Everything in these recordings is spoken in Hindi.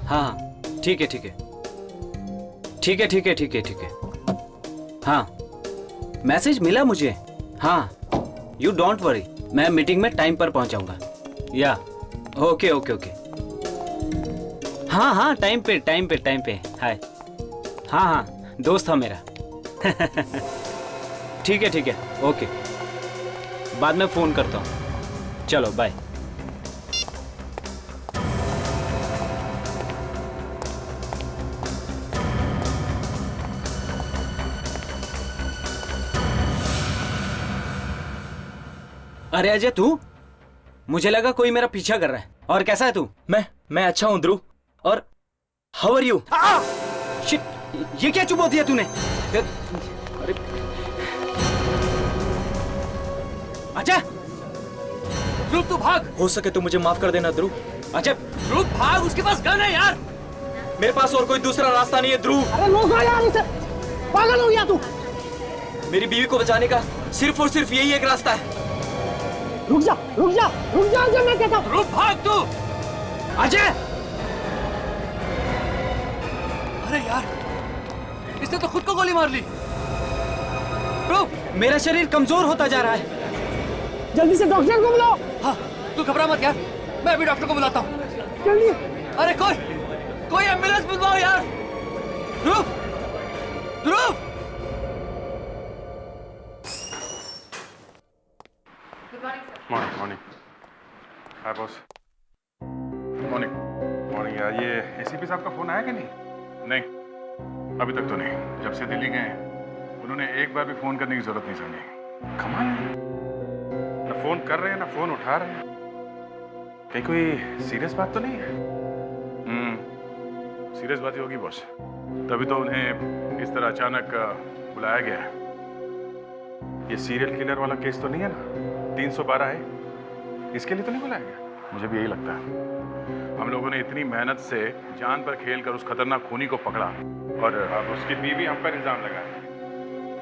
हाँ ठीक है ठीक है ठीक है ठीक है ठीक है ठीक है। हाँ मैसेज मिला मुझे। हाँ यू डोंट वरी, मैं मीटिंग में टाइम पर पहुंचाऊंगा। या ओके ओके ओके। हाँ हाँ टाइम पे टाइम पे टाइम पे। हाय। हाँ हाँ दोस्त था मेरा। ठीक है ओके, बाद में फोन करता हूँ। चलो बाय। अरे अजय तू, मुझे लगा कोई मेरा पीछा कर रहा है। और कैसा है तू? मैं अच्छा हूं ध्रुव। और हाउ आर यू? शिट, ये क्या चुप दिया तूने? अरे अजय ध्रुव तू भाग। हो सके तो मुझे माफ कर देना ध्रुव। अजय ध्रुव भाग, उसके पास गन है यार। मेरे पास और कोई दूसरा रास्ता नहीं है ध्रुव। अरे रोको यार इसे, पागल हो गया तू? मेरी बीवी को बचाने का सिर्फ और सिर्फ यही एक रास्ता है। रुक जा अजय, मैं कहता हूँ। ध्रुव भाग तू। अजय! अरे यार, इसने तो खुद को गोली मार ली। ध्रुव, मेरा शरीर कमजोर होता जा रहा है। जल्दी से डॉक्टर को बुलाओ। हाँ तू घबरा मत यार, मैं अभी डॉक्टर को बुलाता हूँ। जल्दी। अरे कोई एम्बुलेंस बुलवाओ यार। ध्रुव मॉर्निंग। हाय बॉस। मॉर्निंग यार, ये एसीपी साहब का फोन आया कि नहीं? नहीं अभी तक तो नहीं। जब से दिल्ली गए उन्होंने एक बार भी फोन करने की जरूरत नहीं समझी। कमाल है, ना फोन कर रहे हैं ना फोन उठा रहे हैं। कहीं कोई सीरियस बात तो नहीं है? सीरियस बात ही होगी बॉस, तभी तो उन्हें इस तरह अचानक बुलाया गया है। ये सीरियल किलर वाला केस तो नहीं है ना? 312 है, इसके लिए तो नहीं बुलाया गया? मुझे भी यही लगता है। हम लोगों ने इतनी मेहनत से जान पर खेल कर उस खतरनाक खूनी को पकड़ा, और अब उसकी बीवी हम पर इल्जाम लगाए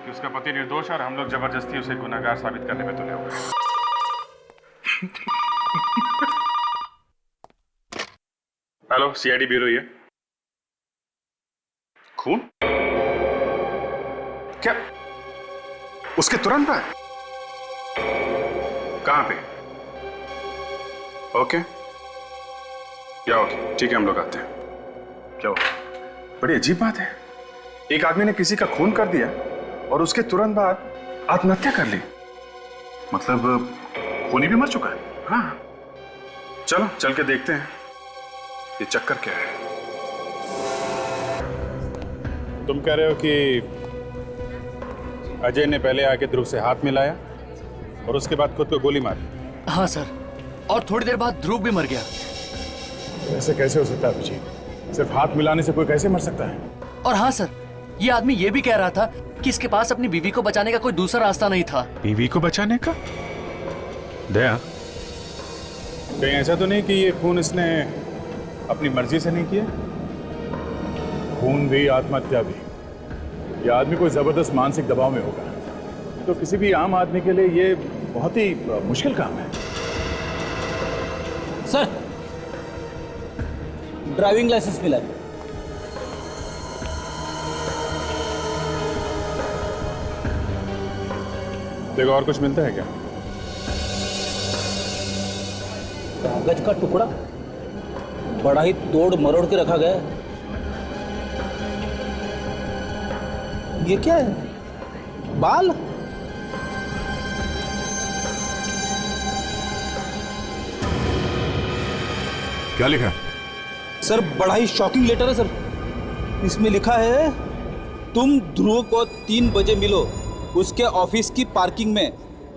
कि उसका पति निर्दोष है और हम लोग जबरदस्ती उसे गुनहगार साबित करने में तुले हुए हैं। हेलो, सीआईडी ब्यूरो ये। खून? क्या उसके तुरंत बाद? कहां पे? ओके या ओके, ठीक है, हम लोग आते हैं। क्या हो? बड़ी अजीब बात है, एक आदमी ने किसी का खून कर दिया और उसके तुरंत बाद आत्महत्या कर ली। मतलब खूनी भी मर चुका है। हाँ चलो चल के देखते हैं ये चक्कर क्या है। तुम कह रहे हो कि अजय ने पहले आके ध्रुव से हाथ मिलाया और उसके बाद खुद को गोली मारी? हाँ सर, और थोड़ी देर बाद ध्रुव भी मर गया। ऐसे कैसे हो सकता है अभिजीत? सिर्फ हाथ मिलाने से कोई कैसे मर सकता है? और हाँ सर, ये आदमी ये भी कह रहा था कि इसके पास अपनी बीवी को बचाने का कोई दूसरा रास्ता नहीं था। बीवी को बचाने का? दया, कहीं ऐसा तो नहीं कि ये खून इसने अपनी मर्जी से नहीं किया? खून भी आत्महत्या भी, ये आदमी कोई जबरदस्त मानसिक दबाव में होगा, तो किसी भी आम आदमी के लिए ये बहुत ही मुश्किल काम है। सर ड्राइविंग लाइसेंस मिला है। देखो और कुछ मिलता है क्या? कागज का टुकड़ा बड़ा ही तोड़ मरोड़ के रखा गया है। ये क्या है? बाल? क्या लिखा? सर बड़ा ही शॉकिंग लेटर है सर। इसमें लिखा है, तुम ध्रुव को 3 बजे मिलो उसके ऑफिस की पार्किंग में।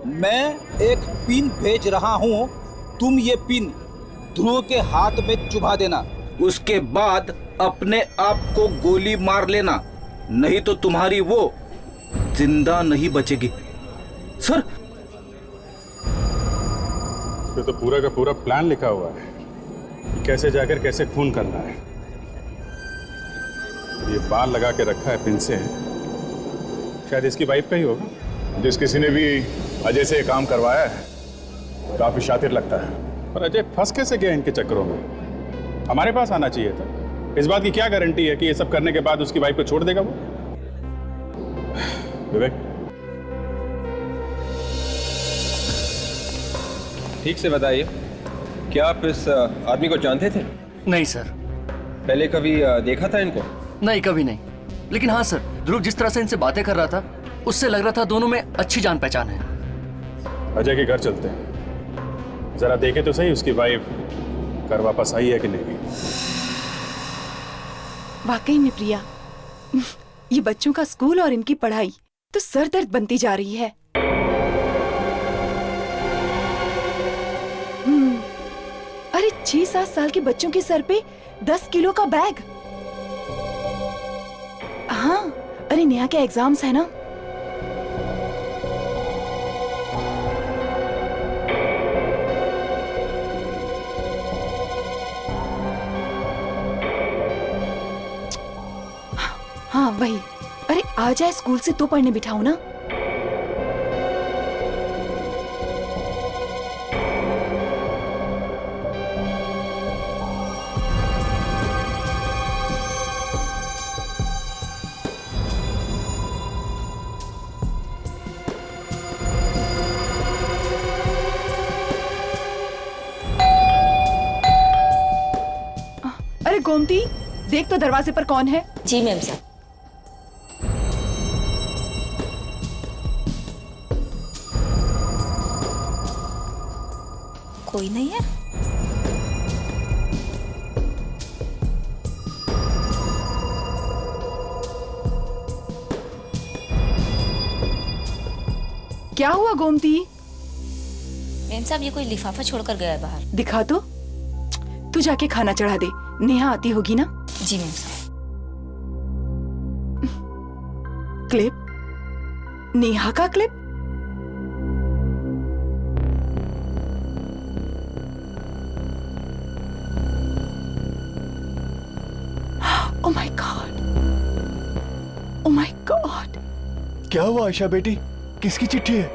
मैं एक पिन भेज रहा हूं, तुम ये पिन ध्रुव के हाथ में चुभा देना। उसके बाद अपने आप को गोली मार लेना, नहीं तो तुम्हारी वो जिंदा नहीं बचेगी। सर इसमें तो पूरा का पूरा प्लान लिखा हुआ है कि कैसे जाकर कैसे खून करना है। ये बाल लगा के रखा है पिन से, शायद इसकी वाइफ का ही होगा। जिस किसी ने भी अजय से ये काम करवाया है काफी शातिर लगता है। पर अजय फंस कैसे गया इनके चक्करों में? हमारे पास आना चाहिए था। इस बात की क्या गारंटी है कि ये सब करने के बाद उसकी वाइफ को छोड़ देगा वो? विवेक, ठीक से बताइए, क्या आप इस आदमी को जानते थे? नहीं सर, पहले कभी देखा था इनको? नहीं कभी नहीं। लेकिन हाँ सर, ध्रुव जिस तरह से इनसे बातें कर रहा था उससे लग रहा था दोनों में अच्छी जान पहचान है। अजय के घर चलते हैं, जरा देखे तो सही उसकी वाइफ घर वापस आई है कि नहीं। वाकई में प्रिया, ये बच्चों का स्कूल और इनकी पढ़ाई तो सरदर्द बनती जा रही है। अरे 6-7 साल के बच्चों के सर पे 10 किलो का बैग। हाँ, अरे नेहा के एग्जाम्स है ना। हाँ वही। अरे आ जाए स्कूल से तो पढ़ने बिठाओ ना। अरे गोमती, देख तो दरवाजे पर कौन है। जी मैम साहब। कोई नहीं है। क्या हुआ गोमती? मैम साहब, ये कोई लिफाफा छोड़कर गया है बाहर। दिखा तो। तू जाके खाना चढ़ा दे, नेहा आती होगी ना। जी मैम साहब। क्लिप? नेहा का clip? Oh my God! Oh my God! क्या हुआ आयशा बेटी? किसकी चिट्ठी है?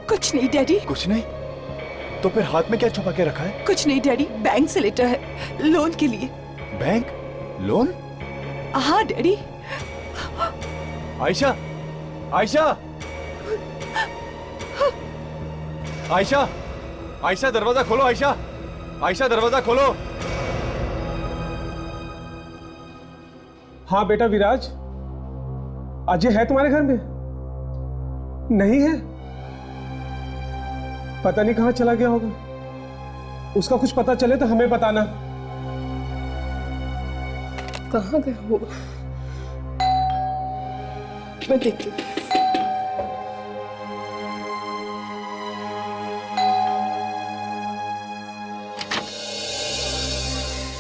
कुछ नहीं डैडी। कुछ नहीं? तो फिर हाथ में क्या छुपा के रखा है? कुछ नहीं डैडी, बैंक से लेटर है, लोन के लिए। बैंक? लोन? हाँ डैडी। आयशा! आयशा! आयशा! आयशा दरवाजा खोलो आयशा! आयशा दरवाजा खोलो! हाँ बेटा विराज, अजय है तुम्हारे घर में? नहीं है? पता नहीं कहां चला गया होगा। उसका कुछ पता चले तो हमें बताना। कहाँ गया होगा? मैं देखती हूँ।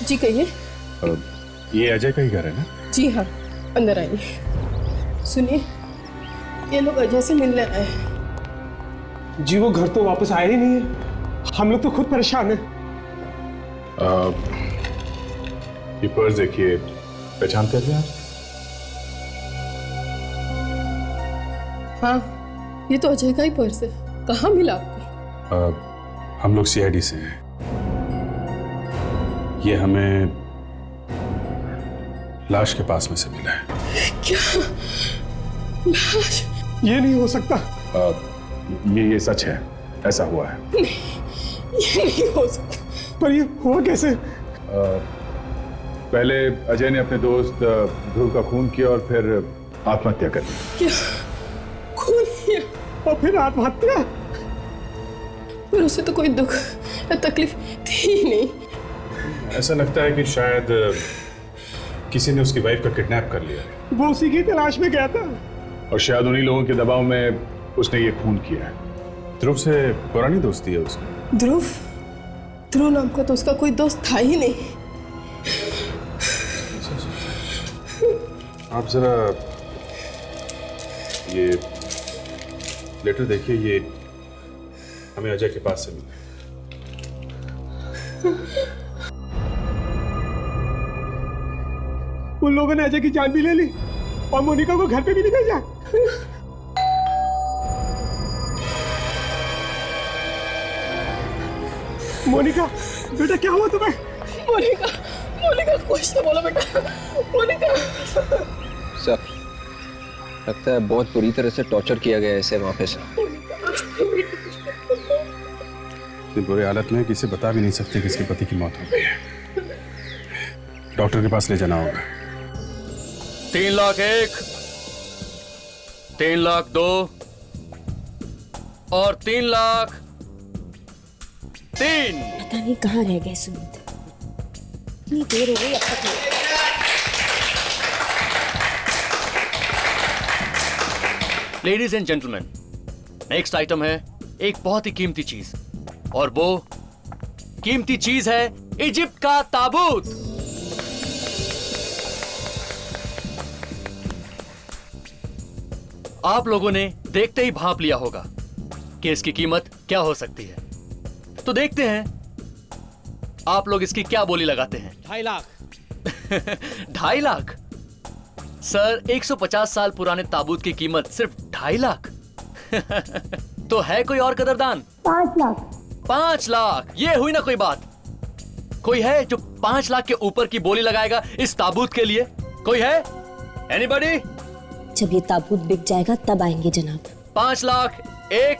जी कहिए। ये अजय का ही घर है ना? जी हाँ, अंदर आइए। सुनिए, ये लोग अजय से मिलने आए हैं। जी वो घर तो वापस आया ही नहीं है। हम लोग तो खुद परेशान हैं। ये पर्स देखिए, पहचानते हैं आप? हाँ, ये तो अजय का ही पर्स है। कहाँ मिला आपको? हम लोग सीआईडी से हैं। ये हमें लाश के पास में से मिला है। क्या? लाश? ये नहीं हो सकता। ये सच है, ऐसा हुआ है। ये नहीं हो सकता। पर ये हुआ कैसे? पहले अजय ने अपने दोस्त ध्रुव का खून किया और फिर आत्महत्या कर ली। क्या? खून किया? और फिर आत्महत्या? पर उसे तो कोई दुख या तकलीफ थी ही नहीं। ऐसा लगता है कि शायद किसी ने उसकी वाइफ का किडनैप कर लिया। वो उसी की तलाश में गया था और शायद उन्हीं लोगों के दबाव में उसने ये खून किया है। ध्रुव से पुरानी दोस्ती है उसकी। ध्रुव? ध्रुव नाम का तो उसका कोई दोस्त था ही नहीं। आप जरा ये लेटर देखिए, ये हमें अजय के पास से मिला। उन लोगों ने अजय की जान भी ले ली और मोनिका को घर पे भी नहीं भेजा। मोनिका, बेटा क्या हुआ तुम्हें? मोनिका, मोनिका कुछ तो बोलो बेटा, मोनिका। सर लगता है बहुत बुरी तरह से टॉर्चर किया गया है इसे वहाँ पे सर। इतनी बुरी हालत में किसी बता भी नहीं सकते कि इसके पति की मौत हो गई है। डॉक्टर के पास ले जाना होगा। 3,01,000, 3,02,000 और 3,03,000। पता नहीं कहाँ रह गए सुमित, इतनी देर हो गई अब तक नहीं। Ladies and gentleman, next item है एक बहुत ही कीमती चीज, और वो कीमती चीज है इजिप्ट का ताबूत। आप लोगों ने देखते ही भांप लिया होगा कि इसकी कीमत क्या हो सकती है, तो देखते हैं आप लोग इसकी क्या बोली लगाते हैं। 2.5 लाख। 2.5 लाख? सर 150 साल पुराने ताबूत की कीमत सिर्फ 2.5 लाख? तो है कोई और कदरदान? 5 लाख। 5 लाख? ये हुई ना कोई बात। कोई है जो 5 लाख के ऊपर की बोली लगाएगा इस ताबूत के लिए? कोई है? एनीबॉडी? जब ये ताबूत बिक जाएगा तब आएंगे जनाब। 5 लाख 1,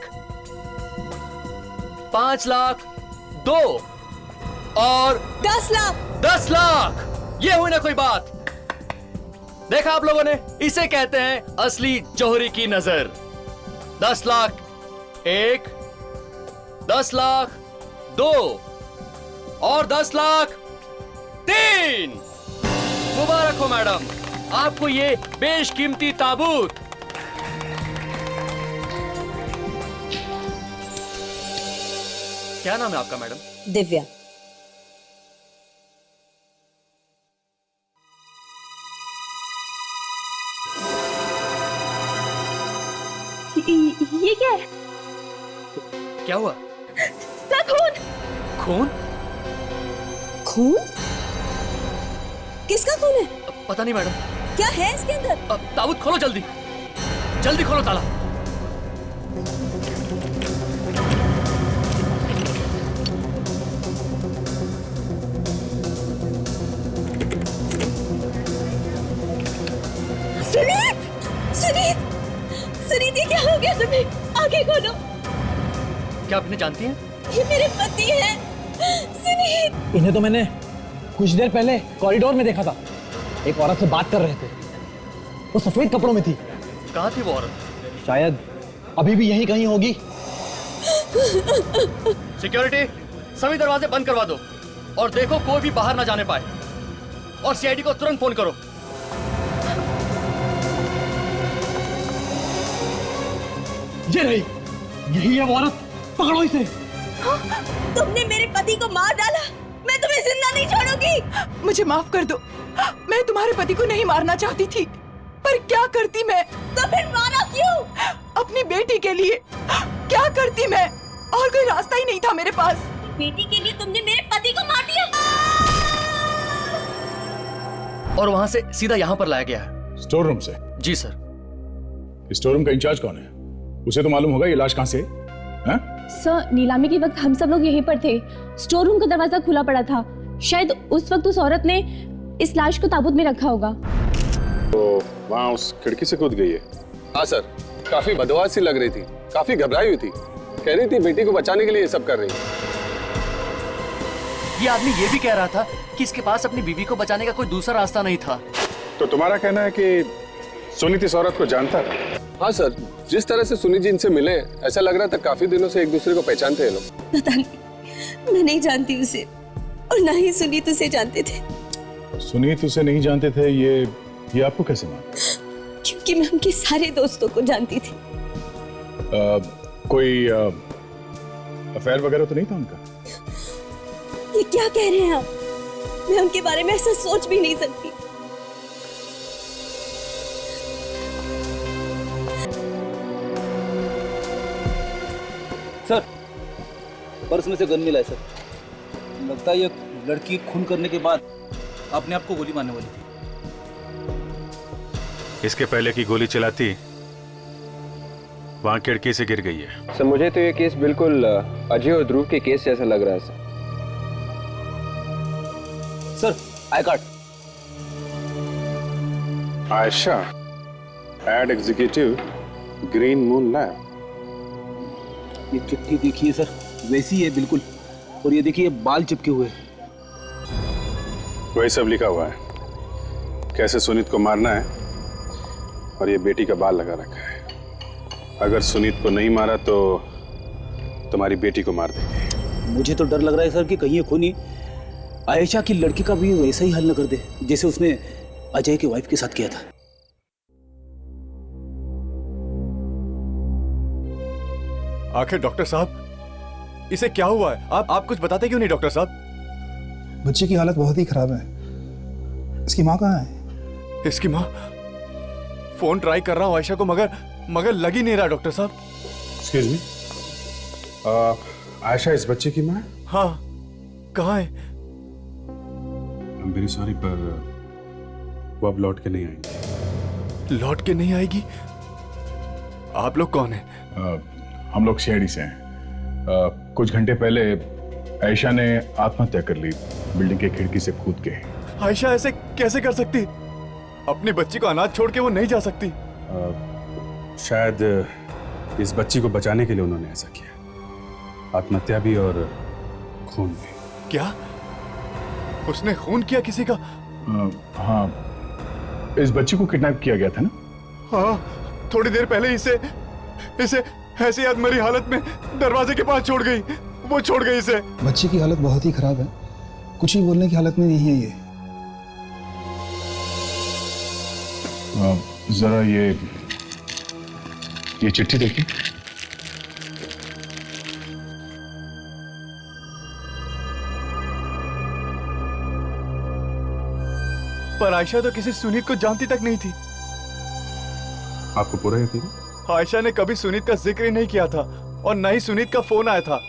5 लाख 2 और 10 लाख। 10 लाख? ये हुई ना कोई बात। देखा आप लोगों ने, इसे कहते हैं असली जौहरी की नजर। 10 लाख 1, 10 लाख 2 और 10 लाख 3। मुबारक हो मैडम, आपको ये बेशकीमती ताबूत। क्या नाम है आपका मैडम? दिव्या। ये क्या है? क्या हुआ? सर खून। खून? खून? किसका खून है? पता नहीं मैडम। क्या है इसके अंदर? ताबूत खोलो जल्दी, जल्दी खोलो ताला। सुनीत! सुनीत! सुनीत, ये क्या हो गया तुम्हें? आंखें खोलो। क्या आपने जानती हैं? ये मेरे पति हैं। सुनीत! इन्हें तो मैंने कुछ देर पहले कॉरिडोर में देखा था, एक औरत से बात कर रहे थे। वो सफेद कपड़ों में थी। कहाँ थी वो औरत? शायद अभी भी यहीं कहीं होगी। सिक्योरिटी, सभी दरवाजे बंद करवा दो और देखो कोई भी बाहर ना जाने पाए, और सीआईडी को तुरंत फोन करो। ये रही, यही है वो औरत, पकड़ो इसे। तुमने मेरे पति को मार डाला, मैं तुम्हें जिंदा नहीं छोड़ूंगी। मुझे माफ कर दो, मैं तुम्हारे पति को नहीं मारना चाहती थी, पर क्या करती मैं? तो फिर मारा क्यों? अपनी बेटी के लिए। क्या करती मैं? और कोई रास्ता ही नहीं था मेरे पास। बेटी के लिए तुमने मेरे पति को मार दिया। और वहां से सीधा यहाँ पर लाया गया है। स्टोर रूम से? जी सर। स्टोर रूम का इंचार्ज कौन है? उसे तो मालूम होगा ये लाश कहाँ से है? सर, नीलामी के वक्त हम सब लोग यहीं पर थे। स्टोर रूम का दरवाजा खुला पड़ा था। शायद उस वक्त उस औरत ने इस लाश को ताबूत में रखा होगा। तो वहाँ उस खिड़की से कूद गई है? हाँ सर, काफी बदवास सी लग रही थी, काफी घबराई हुई थी, कह रही थी बेटी को बचाने के लिए ये सब कर रही है। ये आदमी ये भी कह रहा था कि इसके पास अपनी बीवी को बचाने का कोई दूसरा रास्ता नहीं था। तो तुम्हारा कहना है कि सुनीत इस औरत को जानता था? हाँ सर, जिस तरह से सुनीत जी इनसे मिले, ऐसा लग रहा था काफी दिनों से एक दूसरे को पहचानते हैं लोग। पता नहीं, मैं नहीं जानती उसे, और ना ही सुनीत उसे जानते थे। सुनीत उसे नहीं जानते थे, ये आपको कैसे मालूम? क्योंकि मैं उनके सारे दोस्तों को जानती थी। कोई अफेयर वगैरह तो नहीं था उनका? ये क्या कह रहे हैं आप? मैं उनके बारे में ऐसा सोच भी नहीं सकती। सर, पर्स में से गन मिला है सर। लगता है ये लड़की खून करने के बाद अपने आप को गोली मारने वाली थी। इसके पहले की गोली चलाती वहां खिड़की से गिर गई है। सर मुझे तो ये केस बिल्कुल अजय और ध्रुव के केस जैसा लग रहा है sir. Sir I card. Ayesha, ad executive, green moon lab. ये चिट्ठी देखिए सर, वैसी है बिल्कुल। और ये देखिए बाल चिपके हुए। वही सब लिखा हुआ है, कैसे सुनीत को मारना है, और ये बेटी का बाल लगा रखा है। अगर सुनीत को नहीं मारा तो तुम्हारी बेटी को मार देंगे। मुझे तो डर लग रहा है सर कि कहीं ये खूनी आयशा की लड़की का भी वैसा ही हल न कर दे जैसे उसने अजय की वाइफ के साथ किया था। आखिर डॉक्टर साहब, इसे क्या हुआ है? आप कुछ बताते क्यों नहीं डॉक्टर साहब? बच्चे की हालत बहुत ही खराब है। इसकी माँ कहाँ है? इसकी माँ? फोन ट्राई कर रहा हूँ आयशा को, मगर लग ही नहीं रहा डॉक्टर साहब। एक्सक्यूज मी, आयशा इस बच्चे की माँ है? हाँ, कहाँ है? I'm very sorry, पर वो अब लौट के नहीं आएंगे। लौट के नहीं आएगी? आप लोग कौन हैं? हम लोग शेडी से हैं। कुछ घंटे पहले आयशा ने आत्महत्या कर ली, बिल्डिंग के खिड़की से कूद के। आयशा ऐसे कैसे कर सकती? अपनी बच्ची को अनाथ छोड़ के वो नहीं जा सकती। शायद इस बच्ची को बचाने के लिए उन्होंने ऐसा किया। आत्महत्या भी और खून भी। क्या? उसने खून किया किसी का? हाँ, इस बच्ची को किडनैप किया गया था ना? हाँ, थोड़ी देर पहले इसे ऐसी अधमरी हालत में दरवाजे के पास छोड़ गई। वो छोड़ गई इसे। बच्चे की हालत बहुत ही खराब है, कुछ ही बोलने की हालत में नहीं है ये। जरा ये चिट्ठी देखिए। पर आयशा तो किसी सुनीत को जानती तक नहीं थी। आपको पूरा यकीन है? आयशा ने कभी सुनीत का जिक्र ही नहीं किया था और न ही सुनीत का फोन आया था।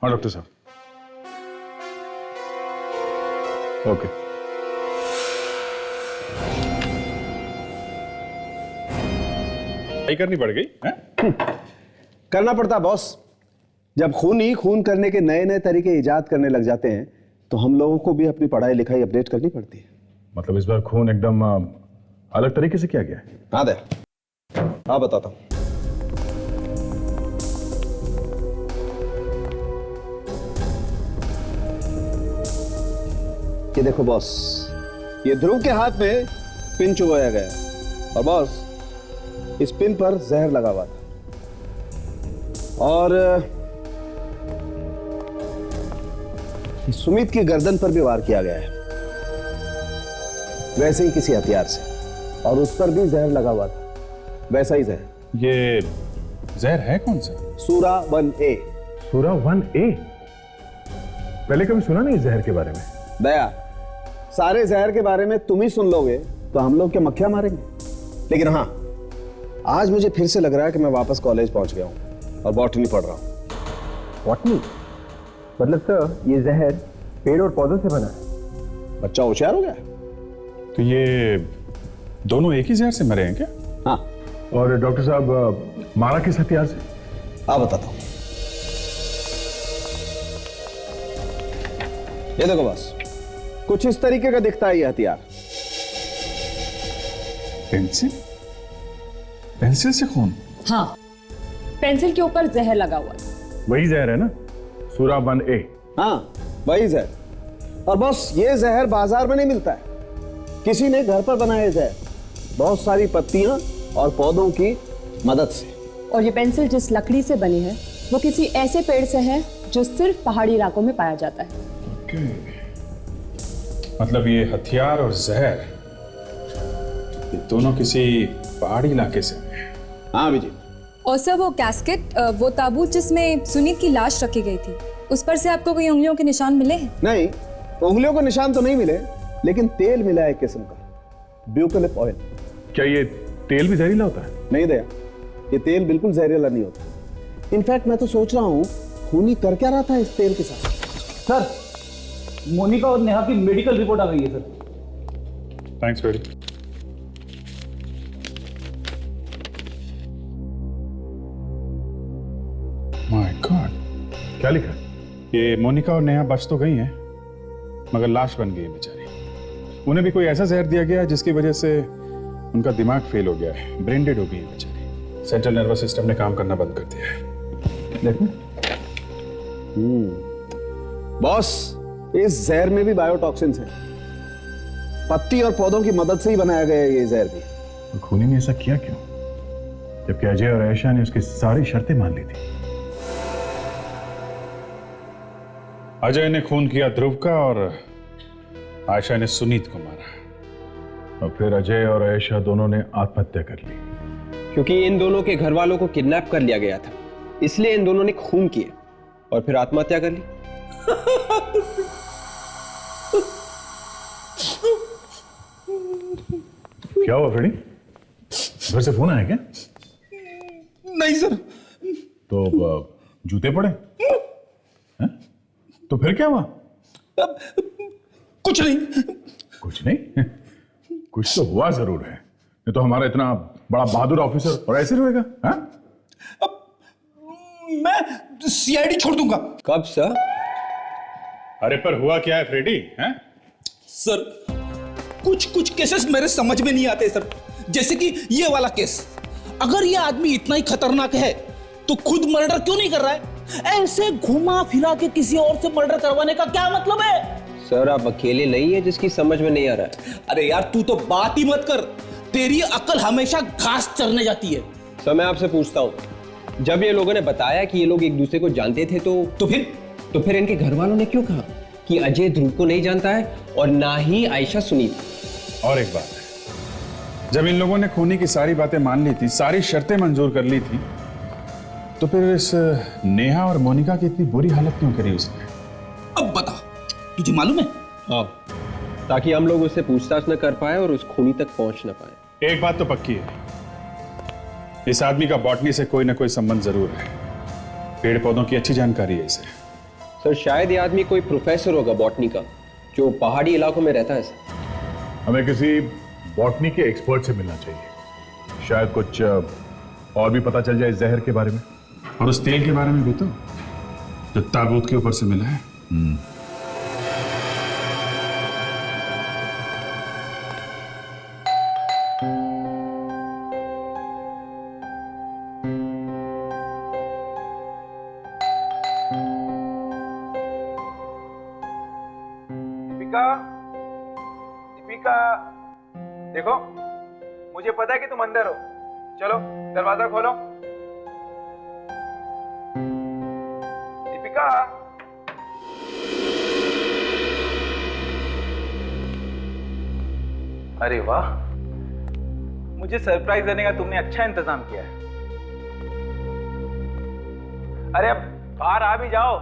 हाँ डॉक्टर साहब। ओके। करनी पड़ गई है? करना पड़ता बॉस। जब खूनी खून करने के नए नए तरीके इजाद करने लग जाते हैं तो हम लोगों को भी अपनी पढ़ाई लिखाई अपडेट करनी पड़ती है। मतलब इस बार खून एकदम अलग तरीके से किया गया है। हाँ दे, हाँ बताता हूं। ये देखो बॉस, ये ध्रुव के हाथ में पिन चुभाया गया और बॉस इस पिन पर जहर लगा हुआ था और सुमित की गर्दन पर भी वार किया गया है, वैसे ही किसी हथियार से, और उस पर भी जहर लगा हुआ था, वैसा ही जहर। ये जहर है कौन सा? सूरा 1A। सूरा 1A? पहले कभी सुना नहीं इस जहर के बारे में। दया, सारे जहर के बारे में तुम ही सुन लोगे तो हम लोग क्या मक्खियां मारेंगे। लेकिन हाँ, आज मुझे फिर से लग रहा है कि मैं वापस कॉलेज पहुंच गया हूं और बॉटनी पढ़ रहा हूं। बॉटनी? मतलब सर ये जहर पेड़ और पौधों से बना है। बच्चा होशियार हो गया। तो ये दोनों एक ही जहर से मरे हैं क्या? हाँ। और डॉक्टर साहब मारा किस हथियार से? बताता हूं। ये देखो बस, कुछ इस तरीके का दिखता है ये हथियार। पेंसिल? पेंसिल से खून? हाँ, पेंसिल के ऊपर जहर लगा हुआ है। वही जहर है ना, सूरा 1A? हाँ, वही जहर। और बॉस ये जहर बाजार में नहीं मिलता है, किसी ने घर पर बनाया जहर, बहुत सारी पत्तियां और पौधों की मदद से। और ये पेंसिल जिस लकड़ी से बनी है वो किसी ऐसे पेड़ से है जो सिर्फ पहाड़ी इलाकों में पाया जाता है। मतलब ये हथियार और जहर, ये दोनों किसी पहाड़ी इलाके से हैं। हाँ विजय। और सर वो कैस्केट, वो ताबूत जिसमें सुनीत की लाश रखी गई थी, उस पर से आपको कोई उंगलियों के निशान मिले हैं? नहीं, उंगलियों के निशान तो नहीं मिले, लेकिन तेल मिला है एक किस्म का, ब्यूकलिप ऑयल। क्या ये तेल भी जहरीला होता है? नहीं दया, ये तेल बिल्कुल जहरीला नहीं होता। इनफैक्ट मैं तो सोच रहा हूँ खूनी कर क्या रहा था इस तेल के साथ। सर, मोनिका और नेहा की मेडिकल रिपोर्ट आ गई है sir. Thanks very. My God, क्या लिखा? ये मोनिका और नेहा बच तो गई हैं, मगर लाश बन गई है बेचारी। उन्हें भी कोई ऐसा जहर दिया गया जिसकी वजह से उनका दिमाग फेल हो गया है, ब्रेन डेड हो गई है बेचारी। सेंट्रल नर्वस सिस्टम ने काम करना बंद कर दिया है। देखो। बॉस, इस जहर में भी बायोटॉक्सिन्स हैं। पत्ती और पौधों की मदद से ही बनाया गया है ये जहर भी। तो खूनी ने ऐसा किया क्यों, जबकि अजय और आयशा ने उसकी सारी शर्तें मान ली थी? अजय ने खून किया ध्रुव का और आयशा ने सुनीत को मारा, और फिर अजय और आयशा दोनों ने आत्महत्या कर ली। क्योंकि इन दोनों के घर वालों को किडनैप कर लिया गया था, इसलिए इन दोनों ने खून किया और फिर आत्महत्या कर ली। क्या हुआ फ्रेडी? घर से फोन आया क्या? नहीं सर। तो जूते पड़े हैं? तो फिर क्या हुआ? कुछ नहीं। कुछ नहीं? कुछ तो हुआ जरूर है, नहीं तो हमारा इतना बड़ा बहादुर ऑफिसर और ऐसे रहेगा? मैं सीआईडी छोड़ दूंगा। कब सर? अरे पर हुआ क्या है फ्रेडी? हैं? सर, कुछ केसेस मेरे समझ में नहीं आते सर, जैसे कि ये वाला केस। अगर ये आदमी इतना ही खतरनाक है तो खुद मर्डर क्यों नहीं कर रहा है? ऐसे घुमा फिरा के किसी और से मर्डर करवाने का क्या मतलब है? सर, आप अकेले नहीं है जिसकी समझ में नहीं आ रहा है। अरे यार, तू तो बात ही मत कर, तेरी अकल हमेशा घास चरने जाती है। सर, मैं आपसे पूछता हूँ, जब ये लोगों ने बताया कि ये लोग एक दूसरे को जानते थे तो फिर इनके घर वालों ने क्यों कहा कि अजय ध्रुव को नहीं जानता है और ना ही आयशा सुनीत? और एक बात है, जब इन लोगों ने खूनी की सारी बातें मान ली थी, सारी शर्तें मंजूर कर ली थी, तो फिर इस नेहा और मोनिका की इतनी बुरी हालत क्यों करी उसने? अब बता, तुझे मालूम है? हाँ, ताकि हम लोग उससे पूछताछ न कर पाए और उस खूनी तक पहुंच न पाए। एक बात तो पक्की है, इस आदमी का बॉटनी से कोई ना कोई संबंध जरूर है। पेड़ पौधों की अच्छी जानकारी है इसे। सर, शायद ये आदमी कोई प्रोफेसर होगा बॉटनी का, जो पहाड़ी इलाकों में रहता है सर। हमें किसी बॉटनी के एक्सपर्ट से मिलना चाहिए, शायद कुछ और भी पता चल जाए इस जहर के बारे में, और उस तेल के बारे में भी, तो जो ताबूत के ऊपर से मिला है। दीपिका, देखो, मुझे पता है कि तुम अंदर हो। चलो दरवाजा खोलो। दीपिका, अरे वाह, मुझे सरप्राइज देने का तुमने अच्छा इंतजाम किया है। अरे अब बाहर आ भी जाओ,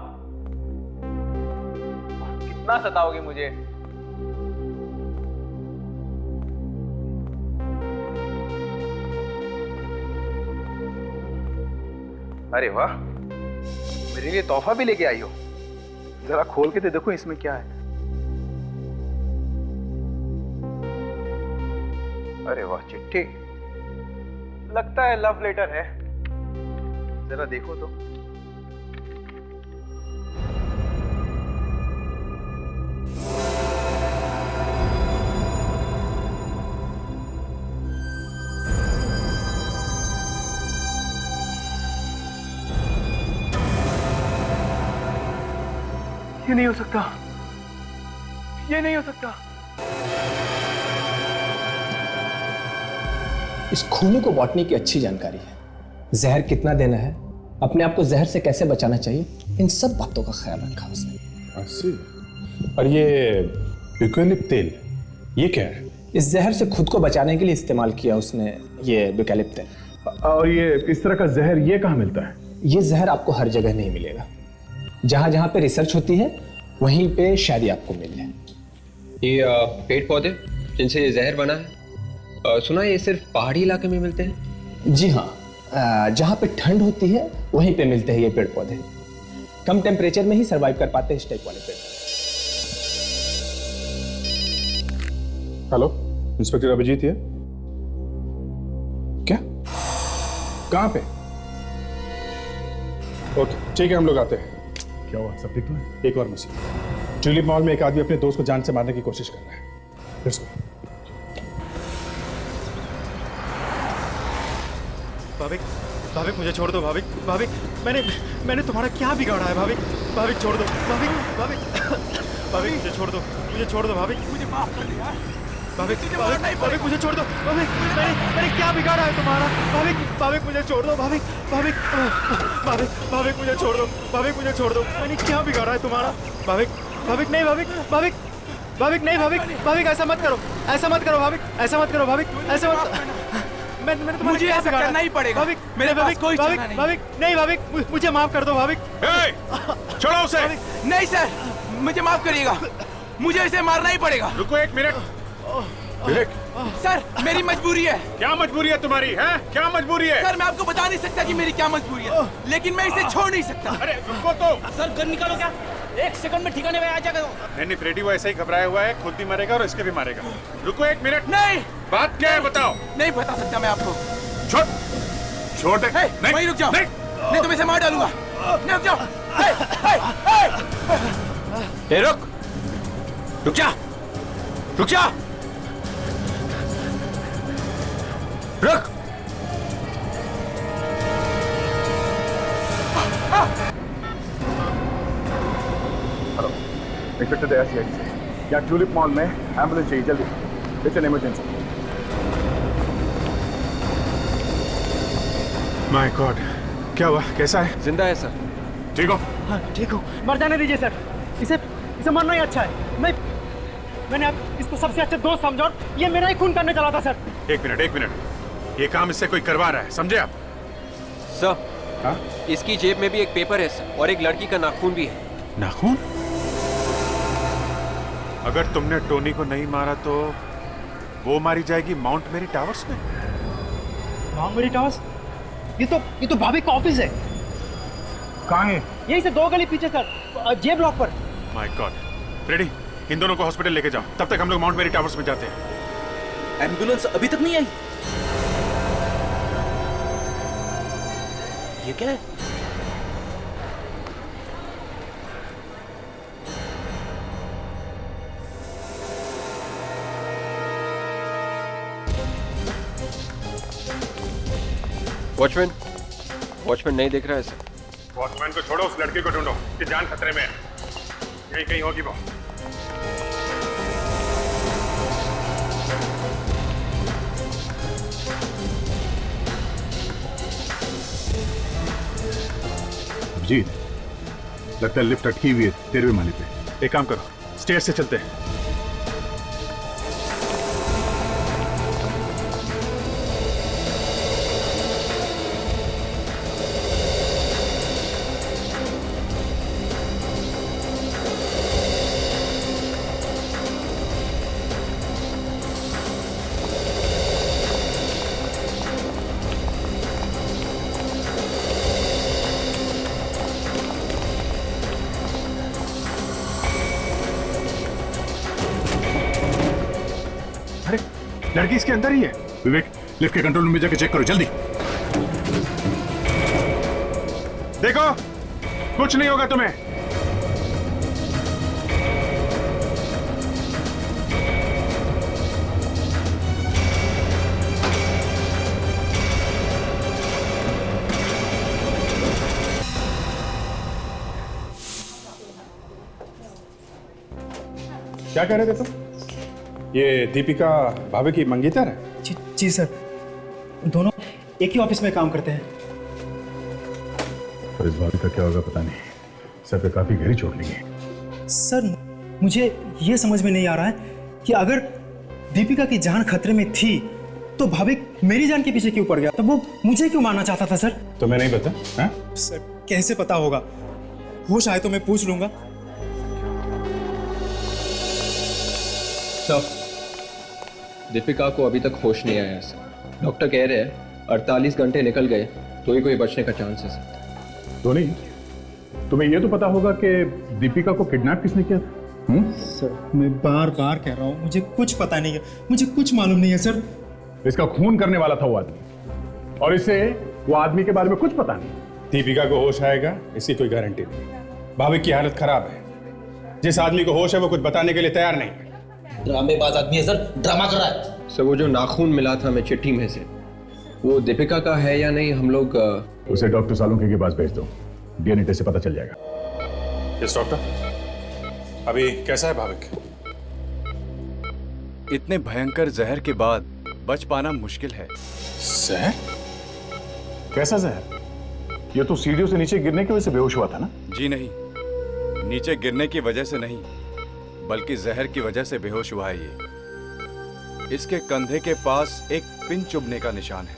कितना सताओगी मुझे। अरे वाह, मेरे लिए तोहफा भी लेके आई हो। जरा खोल के तो देखो इसमें क्या है। अरे वाह, चिट्ठी, लगता है लव लेटर है। जरा देखो तो। ये नहीं हो सकता, ये नहीं हो सकता। इस खूनी को बॉटनी की अच्छी जानकारी है, जहर कितना देना है, अपने आप को जहर से कैसे बचाना चाहिए, इन सब बातों का ख्याल रखा उसने। अस्सी। और ये यूकेलिप्ट तेल, ये क्या है? इस जहर से खुद को बचाने के लिए इस्तेमाल किया उसने ये यूकेलिप्ट तेल। और ये इस तरह का जहर ये कहाँ मिलता है? ये जहर आपको हर जगह नहीं मिलेगा, जहां जहां पे रिसर्च होती है वहीं पे शायद ही आपको मिल जाए। ये पेड़ पौधे जिनसे ये जहर बना है, सुना ये सिर्फ पहाड़ी इलाके में मिलते हैं? जी हाँ, जहां पे ठंड होती है वहीं पे मिलते हैं ये पेड़ पौधे। कम टेम्परेचर में ही सरवाइव कर पाते हैं इस टाइप वाले पेड़। हेलो, इंस्पेक्टर अभिजीत है? क्या? कहां पे? ओके, ठीक है, हम लोग आते हैं। क्या हुआ, सब ठीक तो है? एक और मुसीबत, ट्यूलिप मॉल में एक आदमी अपने दोस्त को जान से मारने की कोशिश कर रहा है। Let's go. भाविक, भाविक मुझे छोड़ दो भाविक, भाविक मैंने तुम्हारा क्या बिगाड़ा है भाविक, भाविक छोड़ दो, भाविक भाविक भाविक मुझे छोड़ दो, मुझे छोड़ दो भाविक, मुझे माफ कर दिया भाविक, भाविक मुझे छोड़ दो भाविक, मैंने क्या बिगाड़ा है तुम्हारा भाविक, भाविक मुझे छोड़ दो भाविक, भाविक भाविक भाविक मुझे छोड़ दो, भाविक मुझे छोड़ दो, मैंने क्या बिगाड़ा है तुम्हारा भाविक, भाविक नहीं भाविक, भाविक भाविक नहीं भाविक, भाविक ऐसा मत करो, ऐसा मत करो भाविक, ऐसा मत करो भाविक, ऐसा मत, मैंने तुम्हारा मुझे ऐसा करना ही पड़ेगा, भाविक, मेरे पास कोई चारा भाविक, नहीं। भाविक नहीं भाविक, मुझे माफ कर दो भाविक। छोड़ो उसे। नहीं सर, मुझे माफ करिएगा, मुझे इसे मारना ही पड़ेगा। रुको एक मिनट। विवेक, सर मेरी मजबूरी है। क्या मजबूरी है तुम्हारी? है क्या मजबूरी है? सर मैं आपको बता नहीं सकता कि मेरी क्या मजबूरी है, लेकिन मैं इसे छोड़ नहीं सकता। अरे रुको तो। सर गन निकालो क्या, एक सेकंड में ठिकाने में आ जाएगा। नहीं फ्रेडी वो ऐसे ही घबराया हुआ है, खुद भी मरेगा और इसके भी मारेगा। रुको एक मिनट। नहीं, बात क्या है बताओ। नहीं बता सकता मैं आपको। छोड़ दे। नहीं, वहीं रुक जाओ, नहीं तो मैं इसे मार डालूंगा। नहीं रुक जाओ। रुक जा, रुक जा, रुक। हेलो, इंस्पेक्टर दया से यहाँ ट्यूलिप मॉल में एम्बुलेंस चाहिए जल्दी, it's an emergency. My God, क्या हुआ, कैसा है? जिंदा है सर। ठीक हो? हाँ ठीक हो, मर जाने दीजिए सर, इसे मरना ही अच्छा है। मैंने अब इसको सबसे अच्छे दोस्त समझा और ये मेरा ही खून करने चला था सर। एक मिनट, ये काम इससे कोई करवा रहा है, समझे आप? सर, हाँ? इसकी जेब में भी एक पेपर है सर, और एक लड़की का नाखून भी है। नाखून? अगर तुमने टोनी को नहीं मारा तो वो मारी जाएगी माउंट मेरी टावर्स में। माउंट मेरी टावर्स? ये तो भाभी का ऑफिस है। कहाँ है? यही से 2 गली पीछे सर, जे ब्लॉक पर। माय गॉड, फ्रेडी इन दोनों को हॉस्पिटल लेके जाओ, तब तक हम लोग माउंट मेरी टावर्स में जाते हैं। एम्बुलेंस अभी तक नहीं आई। ये क्या है? वॉचमैन नहीं दिख रहा है सर। वॉचमैन को छोड़ो, उस लड़की को ढूंढो, कि जान खतरे में है। यही कहीं होगी वो। अभिजीत, लगता है लिफ्ट अटकी हुई है 13वें माले पे। एक काम करो, स्टेयर से चलते हैं। लड़की इसके अंदर ही है। विवेक, लिफ्ट के कंट्रोल रूम में जाके चेक करो जल्दी। देखो, कुछ नहीं होगा तुम्हें। क्या कह रहे थे तुम? ये दीपिका भाभी की मंगेतर है? जी सर, दोनों एक ही ऑफिस में काम करते हैं। पर इस भाभी का क्या होगा पता नहीं, सर पे काफी गहरी चोट लगी है। सर मुझे ये समझ में नहीं आ रहा है कि अगर दीपिका की जान खतरे में थी तो भाविक मेरी जान के पीछे क्यों पड़ गया? तो वो मुझे क्यों मारना चाहता था सर? तो मैं नहीं पता है? सर कैसे पता होगा? होश आए तो मैं पूछ लूंगा। सर, दीपिका को अभी तक होश नहीं आया सर। डॉक्टर कह रहे हैं 48 घंटे निकल गए तो ही कोई बचने का चांस है सर। तो नहीं, तुम्हें यह तो पता होगा कि दीपिका को किडनैप किसने किया था? सर मैं बार बार कह रहा हूँ, मुझे कुछ पता नहीं है, मुझे कुछ मालूम नहीं है सर। इसका खून करने वाला था वो आदमी, और इसे वो आदमी के बारे में कुछ पता नहीं। दीपिका को होश आएगा इसकी कोई गारंटी नहीं। भाभी की हालत खराब है। जिस आदमी को होश है वो कुछ बताने के लिए तैयार नहीं। ड्रामेबाज आदमी है सर, ड्रामा कर रहा है। सर वो जो नाखून मिला था हमें चिट्ठी में से, वो दीपिका का है या नहीं, हम लोग उसे डॉक्टर सालुंखे के पास भेज दो, डीएनए टेस्ट से पता चल जाएगा। यस डॉक्टर, अभी कैसा है भाविक? इतने भयंकर जहर के बाद बच पाना मुश्किल है। जहर? कैसा जहर? ये तो सीढ़ियों से नीचे गिरने की वजह से बेहोश हुआ था ना? जी नहीं, नीचे गिरने की वजह से नहीं, बल्कि जहर की वजह से बेहोश हुआ है ये। इसके कंधे के पास एक पिन चुभने का निशान है।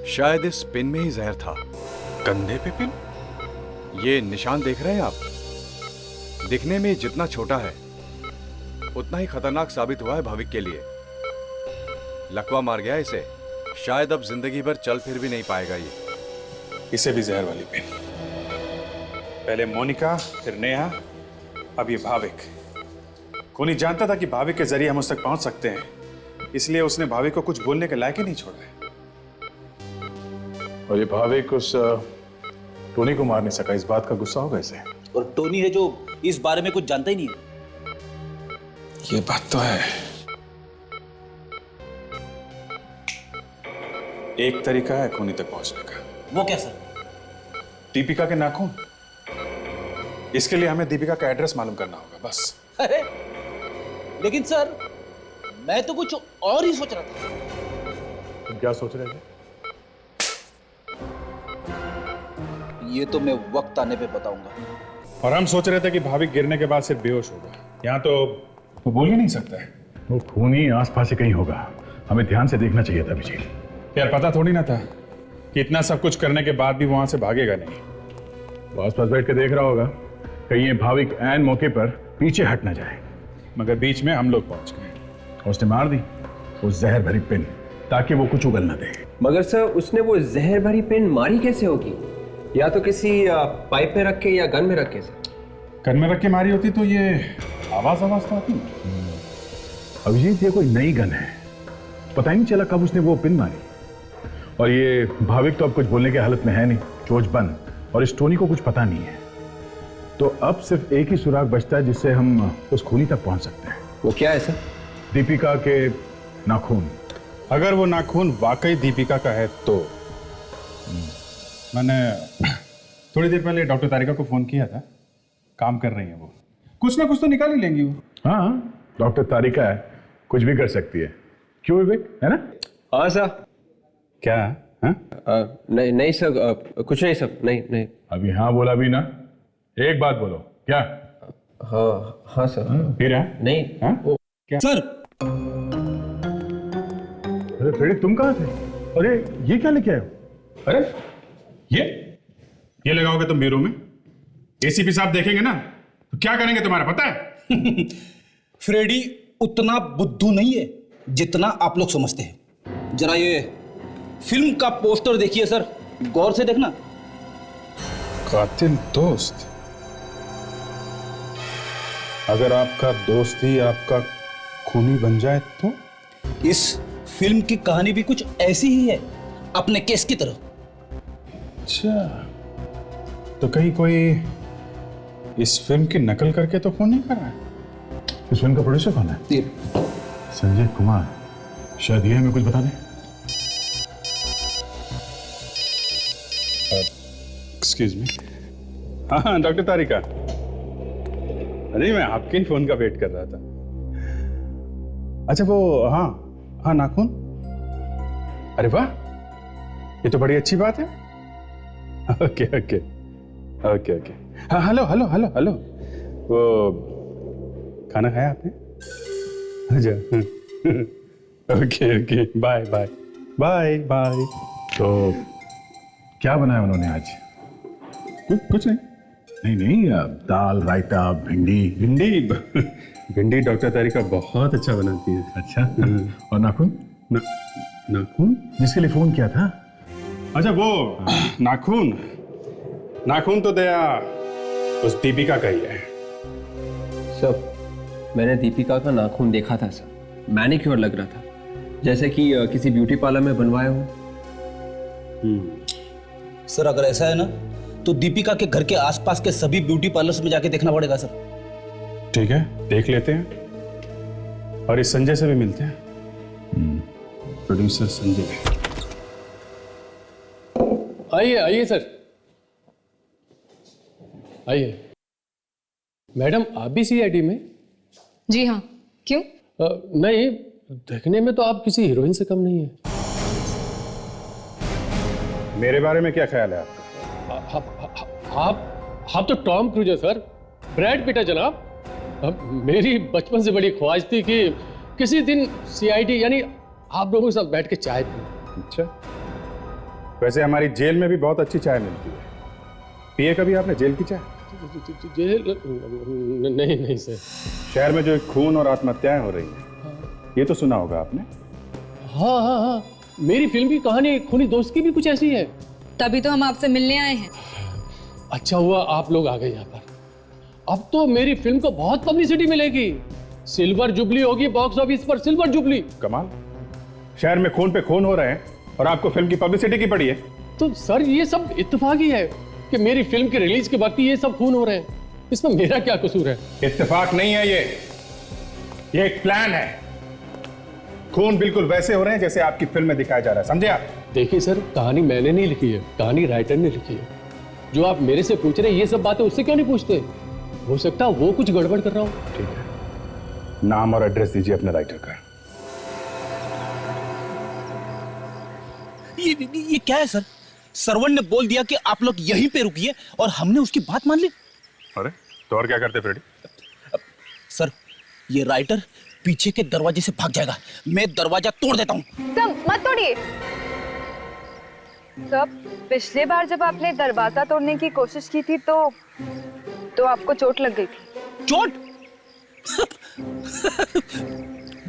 शायद इस पिन में ही जहर था। कंधे पे पिन? ये निशान देख रहे हैं आप? दिखने में जितना छोटा है उतना ही खतरनाक साबित हुआ है भाविक के लिए। लकवा मार गया इसे, शायद अब जिंदगी भर चल फिर भी नहीं पाएगा ये। इसे भी जहर वाली पिन। पहले मोनिका, फिर नेहा, अब ये भाविक। कोनी जानता था कि भाविक के जरिए हम उस तक पहुंच सकते हैं, इसलिए उसने भाविक को कुछ बोलने के लायक ही नहीं छोड़ा है। और ये भाविक उस टोनी को मार नहीं सका, इस बात का गुस्सा होगा इसे। और टोनी है जो इस बारे में कुछ जानता ही नहीं है। ये बात तो है। एक तरीका है खूनी तक पहुंचने का। वो क्या सर? दीपिका के नाखून। इसके लिए हमें दीपिका का एड्रेस मालूम करना होगा, बस। अरे लेकिन सर, मैं तो कुछ और ही सोच रहा था। तुम क्या सोच रहे थे? ये तो मैं वक्त आने पे बताऊंगा। और हम सोच रहे थे कि भाविक गिरने के बाद सिर्फ बेहोश होगा। यहाँ तो वो बोल ही नहीं सकता है। वो खूनी आसपास ही कहीं होगा, हमें ध्यान से देखना चाहिए था विजय। यार पता थोड़ी ना था कि इतना सब कुछ करने के बाद भी वहां से भागेगा नहीं। वो आसपास बैठ के देख रहा होगा कहीं ये भाविक ऐन मौके पर पीछे हट ना जाए। मगर बीच में हम लोग पहुंच गए। उसने मार दी वो जहर भरी पिन, ताकि वो कुछ उगल ना दे। मगर सर उसने वो जहर भरी पिन मारी कैसे होगी? या तो किसी पाइप में रख के या गन में रख के। सर गन में रख के मारी होती तो ये आवाज तो आती। अभिजीत ये कोई नई गन है, पता ही नहीं चला कब उसने वो पिन मारी। और ये भाविक तो अब कुछ बोलने की हालत में है नहीं, चोच बंद, और इस टोनी को कुछ पता नहीं है। तो अब सिर्फ एक ही सुराग बचता है जिससे हम उस खूनी तक पहुंच सकते हैं। वो क्या है सर? दीपिका के नाखून। अगर वो नाखून वाकई दीपिका का है तो। मैंने थोड़ी देर पहले डॉक्टर तारिका को फोन किया था, काम कर रही है वो। कुछ ना कुछ तो निकाल ही लेंगी वो। हाँ, डॉक्टर तारिका है, कुछ भी कर सकती है। क्यों विवेक, है ना? हाँ सर। क्या? हाँ? नहीं सर, कुछ नहीं सर, नहीं। अभी हाँ बोला भी ना, एक बात बोलो। क्या? हाँ सर। फिर है? नहीं। हाँ? क्या? सर। अरे फ्रेडी तुम कहाँ थे? अरे ये क्या लेके आए हो? अरे ये लगाओगे तुम ब्यूरो में? एसीपी साहब देखेंगे ना तो क्या करेंगे तुम्हारा पता है? फ्रेडी उतना बुद्धू नहीं है जितना आप लोग समझते हैं। जरा ये फिल्म का पोस्टर देखिए सर, गौर से देखना। कातिल दोस्त? अगर आपका दोस्त ही आपका खूनी बन जाए तो? इस फिल्म की कहानी भी कुछ ऐसी ही है, अपने केस की तरह। अच्छा, तो कहीं कोई इस फिल्म की नकल करके तो खून नहीं कर रहा है? इस फिल्म का प्रोड्यूसर कौन है? संजय कुमार। शायद ये हमें कुछ बता दें। Excuse me. हाँ डॉक्टर तारिका, अरे मैं आपके ही फोन का वेट कर रहा था। अच्छा वो हाँ नाखून। अरे वाह, ये तो बड़ी अच्छी बात है। Okay okay okay okay. हाँ हेलो। वो खाना खाया आपने? अच्छा okay bye bye bye bye. तो क्या बनाया उन्होंने आज? कुछ नहीं, दाल रायता भिंडी डॉक्टर तारिका बहुत अच्छा बनाती है। अच्छा और नाखून? नाखून जिसके लिए फोन किया था? अच्छा वो नाखून तो दया उस दीपिका का ही है। सर मैंने दीपिका का नाखून देखा था सर, मैनिक्योर लग रहा था, जैसे कि किसी ब्यूटी पार्लर में बनवाया हो। सर अगर ऐसा है ना तो दीपिका के घर के आसपास के सभी ब्यूटी पार्लर्स में जाके देखना पड़ेगा सर। ठीक है, देख लेते हैं और इस संजय से भी मिलते हैं। प्रोड्यूसर संजय। आइए आइए सर, आइए। मैडम आप भी सीआईडी में? जी हाँ, क्यों? नहीं, देखने में तो आप किसी हीरोइन से कम नहीं है। मेरे बारे में क्या ख्याल है आपका? आप तो टॉम क्रूज है सर, ब्रैड पिट है जनाब। मेरी बचपन से बड़ी ख्वाहिश थी कि किसी दिन सीआईडी यानी आप लोगों के साथ बैठ के चाय पी। अच्छा, वैसे हमारी जेल में भी बहुत अच्छी चाय मिलती है। पिए कभी आपने जेल की चाय? जेल नहीं नहीं सर। शहर में जो खून और आत्महत्याएं हो रही हैं, ये तो सुना होगा आपने। हाँ हाँ हाँ, मेरी फिल्म की कहानी खूनी दोस्त की भी कुछ ऐसी है। तभी तो हम आपसे मिलने आए हैं। अच्छा हुआ आप लोग आ गए यहाँ पर। अब तो मेरी फिल्म को बहुत पब्लिसिटी मिलेगी, सिल्वर जुबली होगी बॉक्स ऑफिस पर, सिल्वर जुबली। कमाल, शहर में खून पे खून हो रहे हैं और आपको फिल्म की पब्लिसिटी की पड़ी है। तो सर ये सब इत्तेफाक ही है कि मेरी फिल्म के रिलीज के वक्त ये सब खून हो रहे हैं, इसमें मेरा क्या कसूर है? इत्तेफाक नहीं है ये एक प्लान है। खून बिल्कुल वैसे हो रहे हैं जैसे आपकी फिल्म में दिखाया जा रहा है, समझे आप? देखिए सर, कहानी मैंने नहीं लिखी है, कहानी राइटर ने लिखी है। जो आप मेरे से पूछ रहे हैं ये सब बातें उससे क्यों नहीं पूछते? हो सकता है वो कुछ गड़बड़ कर रहा हूं। ठीक है, नाम और एड्रेस दीजिए अपने राइटर का। ये क्या है सर? सर्वन ने बोल दिया कि आप लोग यहीं पे रुकिए और हमने उसकी बात मान ली। अरे तो और क्या करते फ्रेडी? सर, ये राइटर पीछे के दरवाजे से भाग जाएगा, मैं दरवाजा तोड़ देता हूँ। सब मत तोड़िए। सब, पिछले बार जब आपने दरवाजा तोड़ने की कोशिश की थी तो आपको चोट लग गई थी। चोट?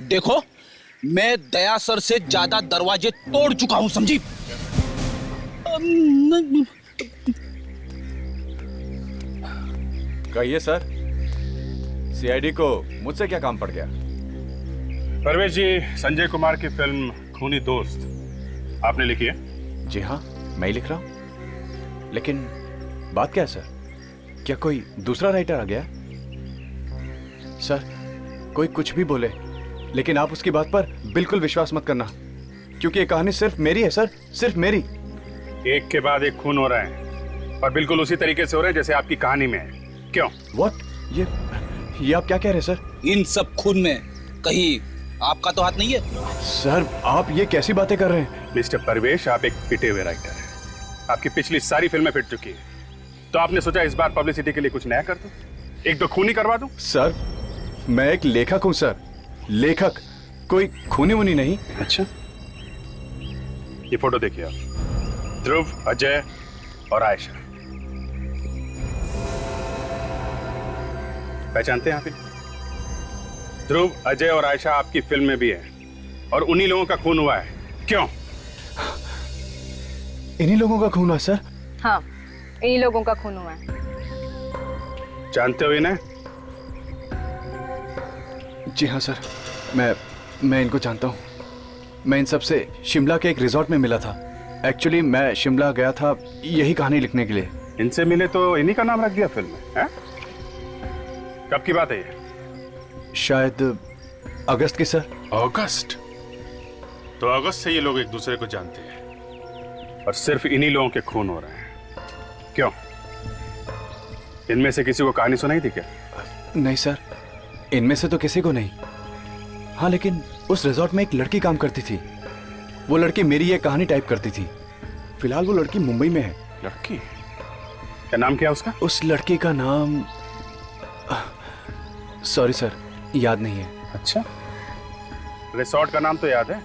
देखो, मैं दया सर से ज्यादा दरवाजे तोड़ चुका हूं, समझी? कहिए सर, सीआईडी को मुझसे क्या काम पड़ गया? परवेश जी, संजय कुमार की फिल्म खूनी दोस्त आपने लिखी है? जी हाँ, मैं ही लिख रहा हूं। लेकिन बात क्या है सर, क्या कोई दूसरा राइटर आ गया? सर, कोई कुछ भी बोले, लेकिन आप उसकी बात पर बिल्कुल विश्वास मत करना, क्योंकि ये कहानी सिर्फ मेरी है सर, सिर्फ मेरी। एक के बाद एक खून हो रहे हैं और बिल्कुल उसी तरीके से हो रहे हैं जैसे आपकी कहानी में है। क्यों? व्हाट? ये आप क्या कह रहे हैं सर? इन सब खून में कहीं आपका तो हाथ नहीं है? सर, आप ये कैसी बातें कर रहे हैं? मिस्टर परवेश, आप एक पिटे हुए राइटर हैं। आपकी पिछली सारी फिल्में पिट चुकी है, तो आपने सोचा इस बार पब्लिसिटी के लिए कुछ नया कर दूं, एक दो खूनी करवा दूं? सर, मैं एक लेखक हूं सर, लेखक, कोई खूनी वूनी नहीं। अच्छा, ये फोटो देखिए आप, ध्रुव, अजय और आयशा। पहचानते हैं आप? ध्रुव, अजय और आयशा आपकी फिल्म में भी है और उन्हीं लोगों का खून हुआ है। क्यों? इन्हीं लोगों का खून हुआ सर? हाँ, इन्हीं लोगों का खून हुआ है। जानते हो इन्हें? जी हाँ सर, मैं इनको जानता हूँ। मैं इन सब से शिमला के एक रिजॉर्ट में मिला था। एक्चुअली मैं शिमला गया था यही कहानी लिखने के लिए। इनसे मिले तो इन्हीं का नाम रख दिया फिल्म में, हैं? कब की बात है ये? शायद अगस्त की सर। अगस्त? तो अगस्त से ये लोग एक दूसरे को जानते हैं और सिर्फ इन्हीं लोगों के खून हो रहे हैं। क्यों? इनमें से किसी को कहानी सुनाई थी क्या? नहीं सर, इनमें से तो किसी को नहीं। हाँ, लेकिन उस रिजॉर्ट में एक लड़की काम करती थी। वो लड़की मेरी ये कहानी टाइप करती थी। फिलहाल वो लड़की मुंबई में है। लड़की? क्या नाम क्या उसका? उस लड़की का नाम सॉरी सर, याद नहीं है। अच्छा, रिसोर्ट का नाम तो याद है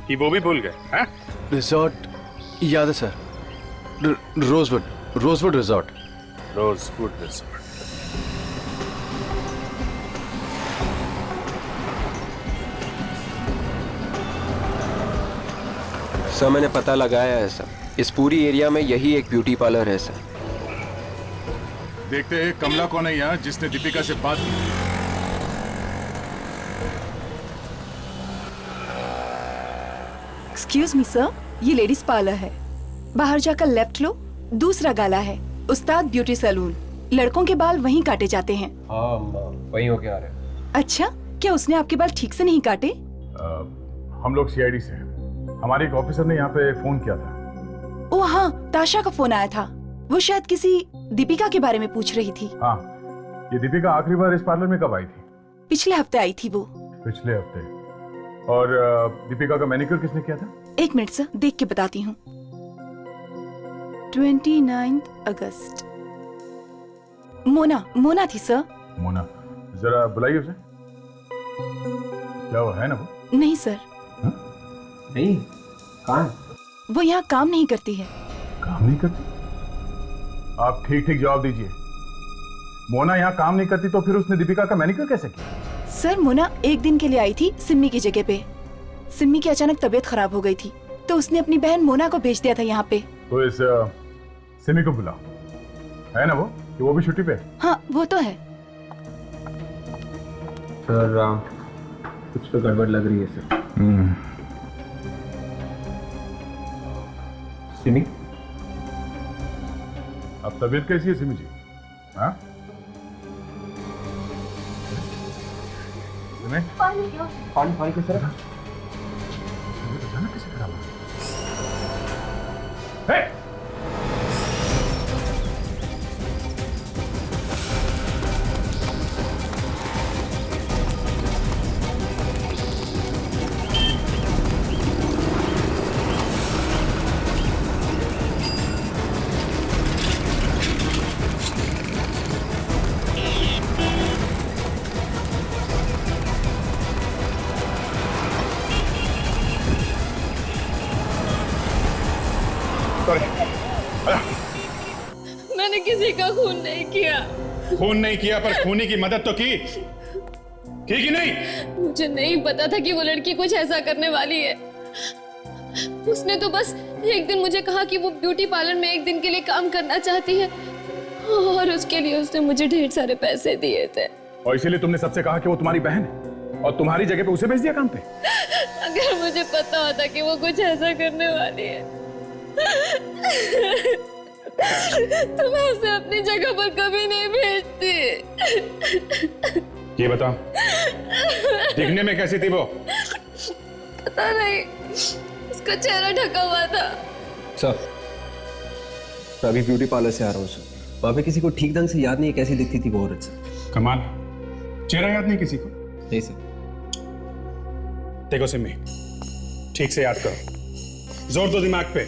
कि वो भी भूल गए हैं? रिसोर्ट याद है sir, rosewood resort. Rosewood resort. Sir, मैंने पता लगाया है सर, इस पूरी एरिया में यही एक ब्यूटी पार्लर है सर। देखते हैं कमला कौन है यहाँ जिसने दीपिका से बात की। एक्सक्यूज मी सर, ये लेडीज पार्लर है। बाहर जाकर लेफ्ट लो, दूसरा गाला है, उस्ताद ब्यूटी सैलून, लड़कों के बाल वहीं काटे जाते हैं। हाँ माँ, वही होके आ रहे हैं। अच्छा, क्या उसने आपके बाल ठीक से नहीं काटे? हम लोग सीआईडी से हैं। हमारे एक ऑफिसर ने यहाँ पे फोन किया था। ओ हाँ, ताशा का फोन आया था। वो शायद किसी दीपिका के बारे में पूछ रही थी। हाँ, ये दीपिका आखिरी बार इस पार्लर में कब आई थी? पिछले हफ्ते आई थी वो। पिछले हफ्ते। और दीपिका का मैनिक्योर किसने किया था? एक मिनट सर, देख के बताती हूँ। 29 अगस्त। मोना थी सर। मोना, जरा बुलाइए उसे। क्या वो है ना वो? नहीं सर। नहीं, कहाँ? वो यहाँ काम नहीं करती है। काम नहीं करती? आप ठीक ठीक जवाब दीजिए। मोना यहाँ काम नहीं करती तो फिर उसने दीपिका का मैनिक्योर कैसे किया? सर, मोना एक दिन के लिए आई थी सिम्मी की जगह पे। सिम्मी की अचानक तबीयत खराब हो गई थी तो उसने अपनी बहन मोना को भेज दिया था यहाँ पे। तो इस सिमी को बुलाओ, है ना वो, कि वो भी छुट्टी पे? हाँ, वो तो है। सर कुछ तो गड़बड़ लग रही है सर। सिमी, अब तबीयत कैसी है सिमी जी? हाँ? पानी को सर। अचानक कैसे खराब हो? मैंने किसी का खून नहीं किया। खून नहीं किया पर खूनी की मदद तो की कि नहीं? मुझे नहीं पता था कि वो लड़की कुछ ऐसा करने वाली है। उसने तो बस एक दिन मुझे कहा कि वो ब्यूटी पार्लर में एक दिन के लिए काम करना चाहती है और उसके लिए उसने मुझे ढेर सारे पैसे दिए थे। और इसीलिए तुमने सबसे कहा कि वो तुम्हारी बहन है और तुम्हारी जगह पे उसे भेज दिया काम पे? अगर मुझे पता होता कि वो कुछ ऐसा करने वाली है तो मैं उसे अपनी जगह पर कभी नहीं भेजती। ये बता, दिखने में कैसी थी वो? पता नहीं, उसका चेहरा ढका हुआ था। सर, मैं अभी ब्यूटी पार्लर से आ रहा हूँ सर। वहाँ पे किसी को ठीक ढंग से याद नहीं कैसी दिखती थी वो औरत सर। कमाल, चेहरा याद नहीं किसी को? नहीं सर। देखो सिम्मी, ठीक से याद करो, जोर दो दिमाग पे,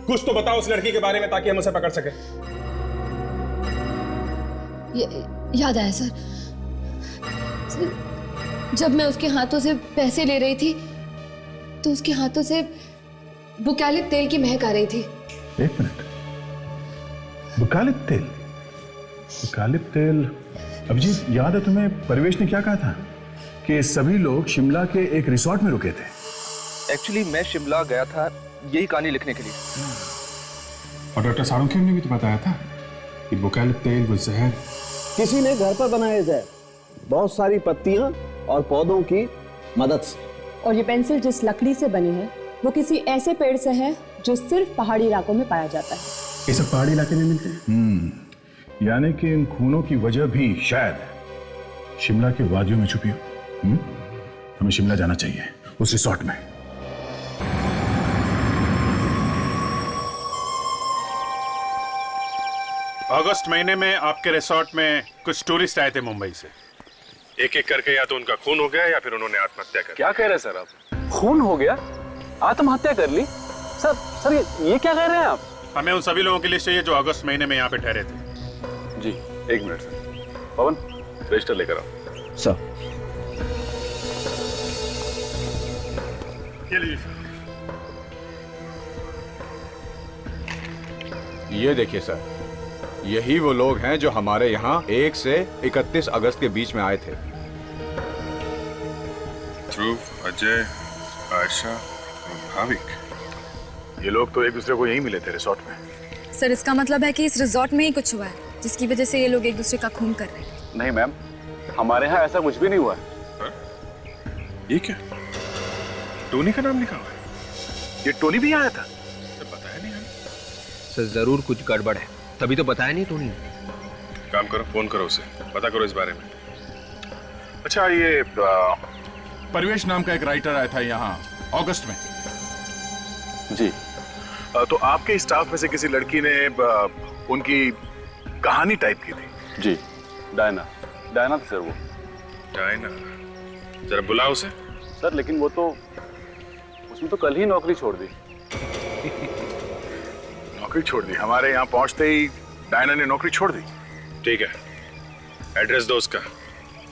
कुछ तो बताओ उस लड़की के बारे में ताकि हम उसे पकड़ सके। याद आया सर, जब मैं उसके हाथों से पैसे ले रही थी तो उसके हाथों से बुकालिप तेल की महक आ रही थी। एक मिनट, बुकालिप तेल? बुकालिप तेल? अभिजीत, याद है तुम्हें परिवेश ने क्या कहा था कि सभी लोग शिमला के एक रिसोर्ट में रुके थे? एक्चुअली मैं शिमला गया था यही कहानी लिखने के लिए। और डॉक्टर साळुंखे ने भी तो बताया था कि बुकालिप तेल वो जहर। किसी ने घर पर बनाए जहर, बहुत सारी पत्तियां और पौधों की मदद से। और ये पेंसिल जिस लकड़ी से बनी है वो किसी ऐसे पेड़ से है जो सिर्फ पहाड़ी इलाकों में पाया जाता है। ये सब पहाड़ी इलाके में मिलते हैं। यानी कि इन खूनों की वजह भी शायद शिमला के वादियों में छुपी हो। हमें शिमला जाना चाहिए, उस रिसोर्ट में। अगस्त महीने में आपके रिसोर्ट में कुछ टूरिस्ट आए थे मुंबई से। एक एक करके या तो उनका खून हो गया या फिर उन्होंने आत्महत्या कर। क्या कह रहे हैं सर आप? खून हो गया, आत्महत्या कर ली? सर ये क्या कह रहे हैं आप? हमें उन सभी लोगों की लिस्ट चाहिए जो अगस्त महीने में यहाँ पे ठहरे थे। जी, एक मिनट सर। पवन, रजिस्टर लेकर आओ। सर। ये लीजिए सर। ये देखिए सर, यही वो लोग हैं जो हमारे यहाँ 1 से 31 अगस्त के बीच में आए थे। ध्रुव, अजय, आयशा और भाविक, ये लोग तो एक दूसरे को यहीं मिले थे रिसोर्ट में। सर, इसका मतलब है कि इस रिसोर्ट में ही कुछ हुआ है जिसकी वजह से ये लोग एक दूसरे का खून कर रहे हैं। नहीं मैम, हमारे यहाँ ऐसा कुछ भी नहीं हुआ है। ये क्या? टोनी का नाम लिखा हुआ है? ये टोनी भी आया था? तो बताया नहीं हमें। सर, जरूर कुछ गड़बड़ है, तभी तो बताया नहीं टोनी। काम करो, फोन करो उसे, पता करो इस बारे में। अच्छा, ये परिवेश नाम का एक राइटर आया था यहाँ अगस्त में। जी। तो आपके स्टाफ में से किसी लड़की ने उनकी कहानी टाइप की थी? जी, डायना थी सर वो। डायना? जरा बुलाओ उसे। सर लेकिन वो तो, उसने तो कल ही नौकरी छोड़ दी। नौकरी छोड़ दी? हमारे यहाँ पहुंचते ही डायना ने नौकरी छोड़ दी? ठीक है, एड्रेस दो उसका,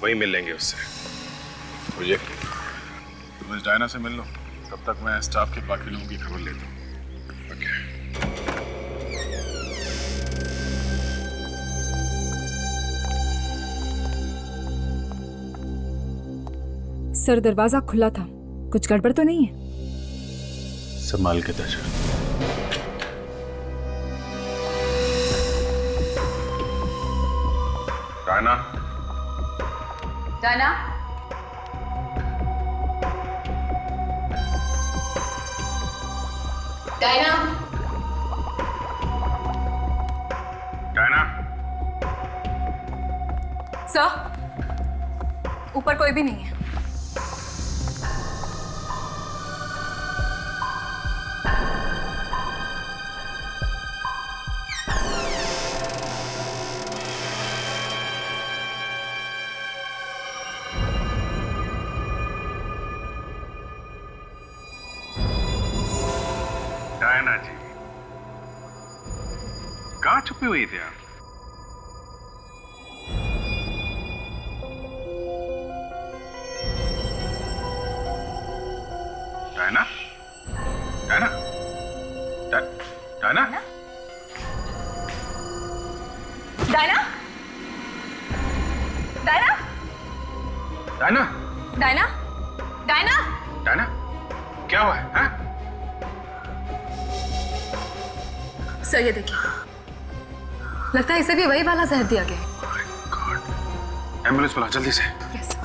वहीं मिल लेंगे उससे। मुझे तुम इस डायना से मिल लो, तब तक मैं स्टाफ के बाकी लोगों की खबर लेता हूँ। ओके। सर दरवाजा खुला था, कुछ गड़बड़ तो नहीं है? संभाल के दर्शन। Diana? Diana? Diana? Diana? Sir, ऊपर कोई भी नहीं है। डायना जी, कहाँ छुपी हुई थी आप? Diana? Diana? Diana? Diana? Diana? Diana? Diana? Diana? Diana? क्या हुआ है? हाँ? सर ये देखिए, लगता है इसे भी वही वाला जहर दिया गया है। एम्बुलेंस बुला जल्दी से। यस।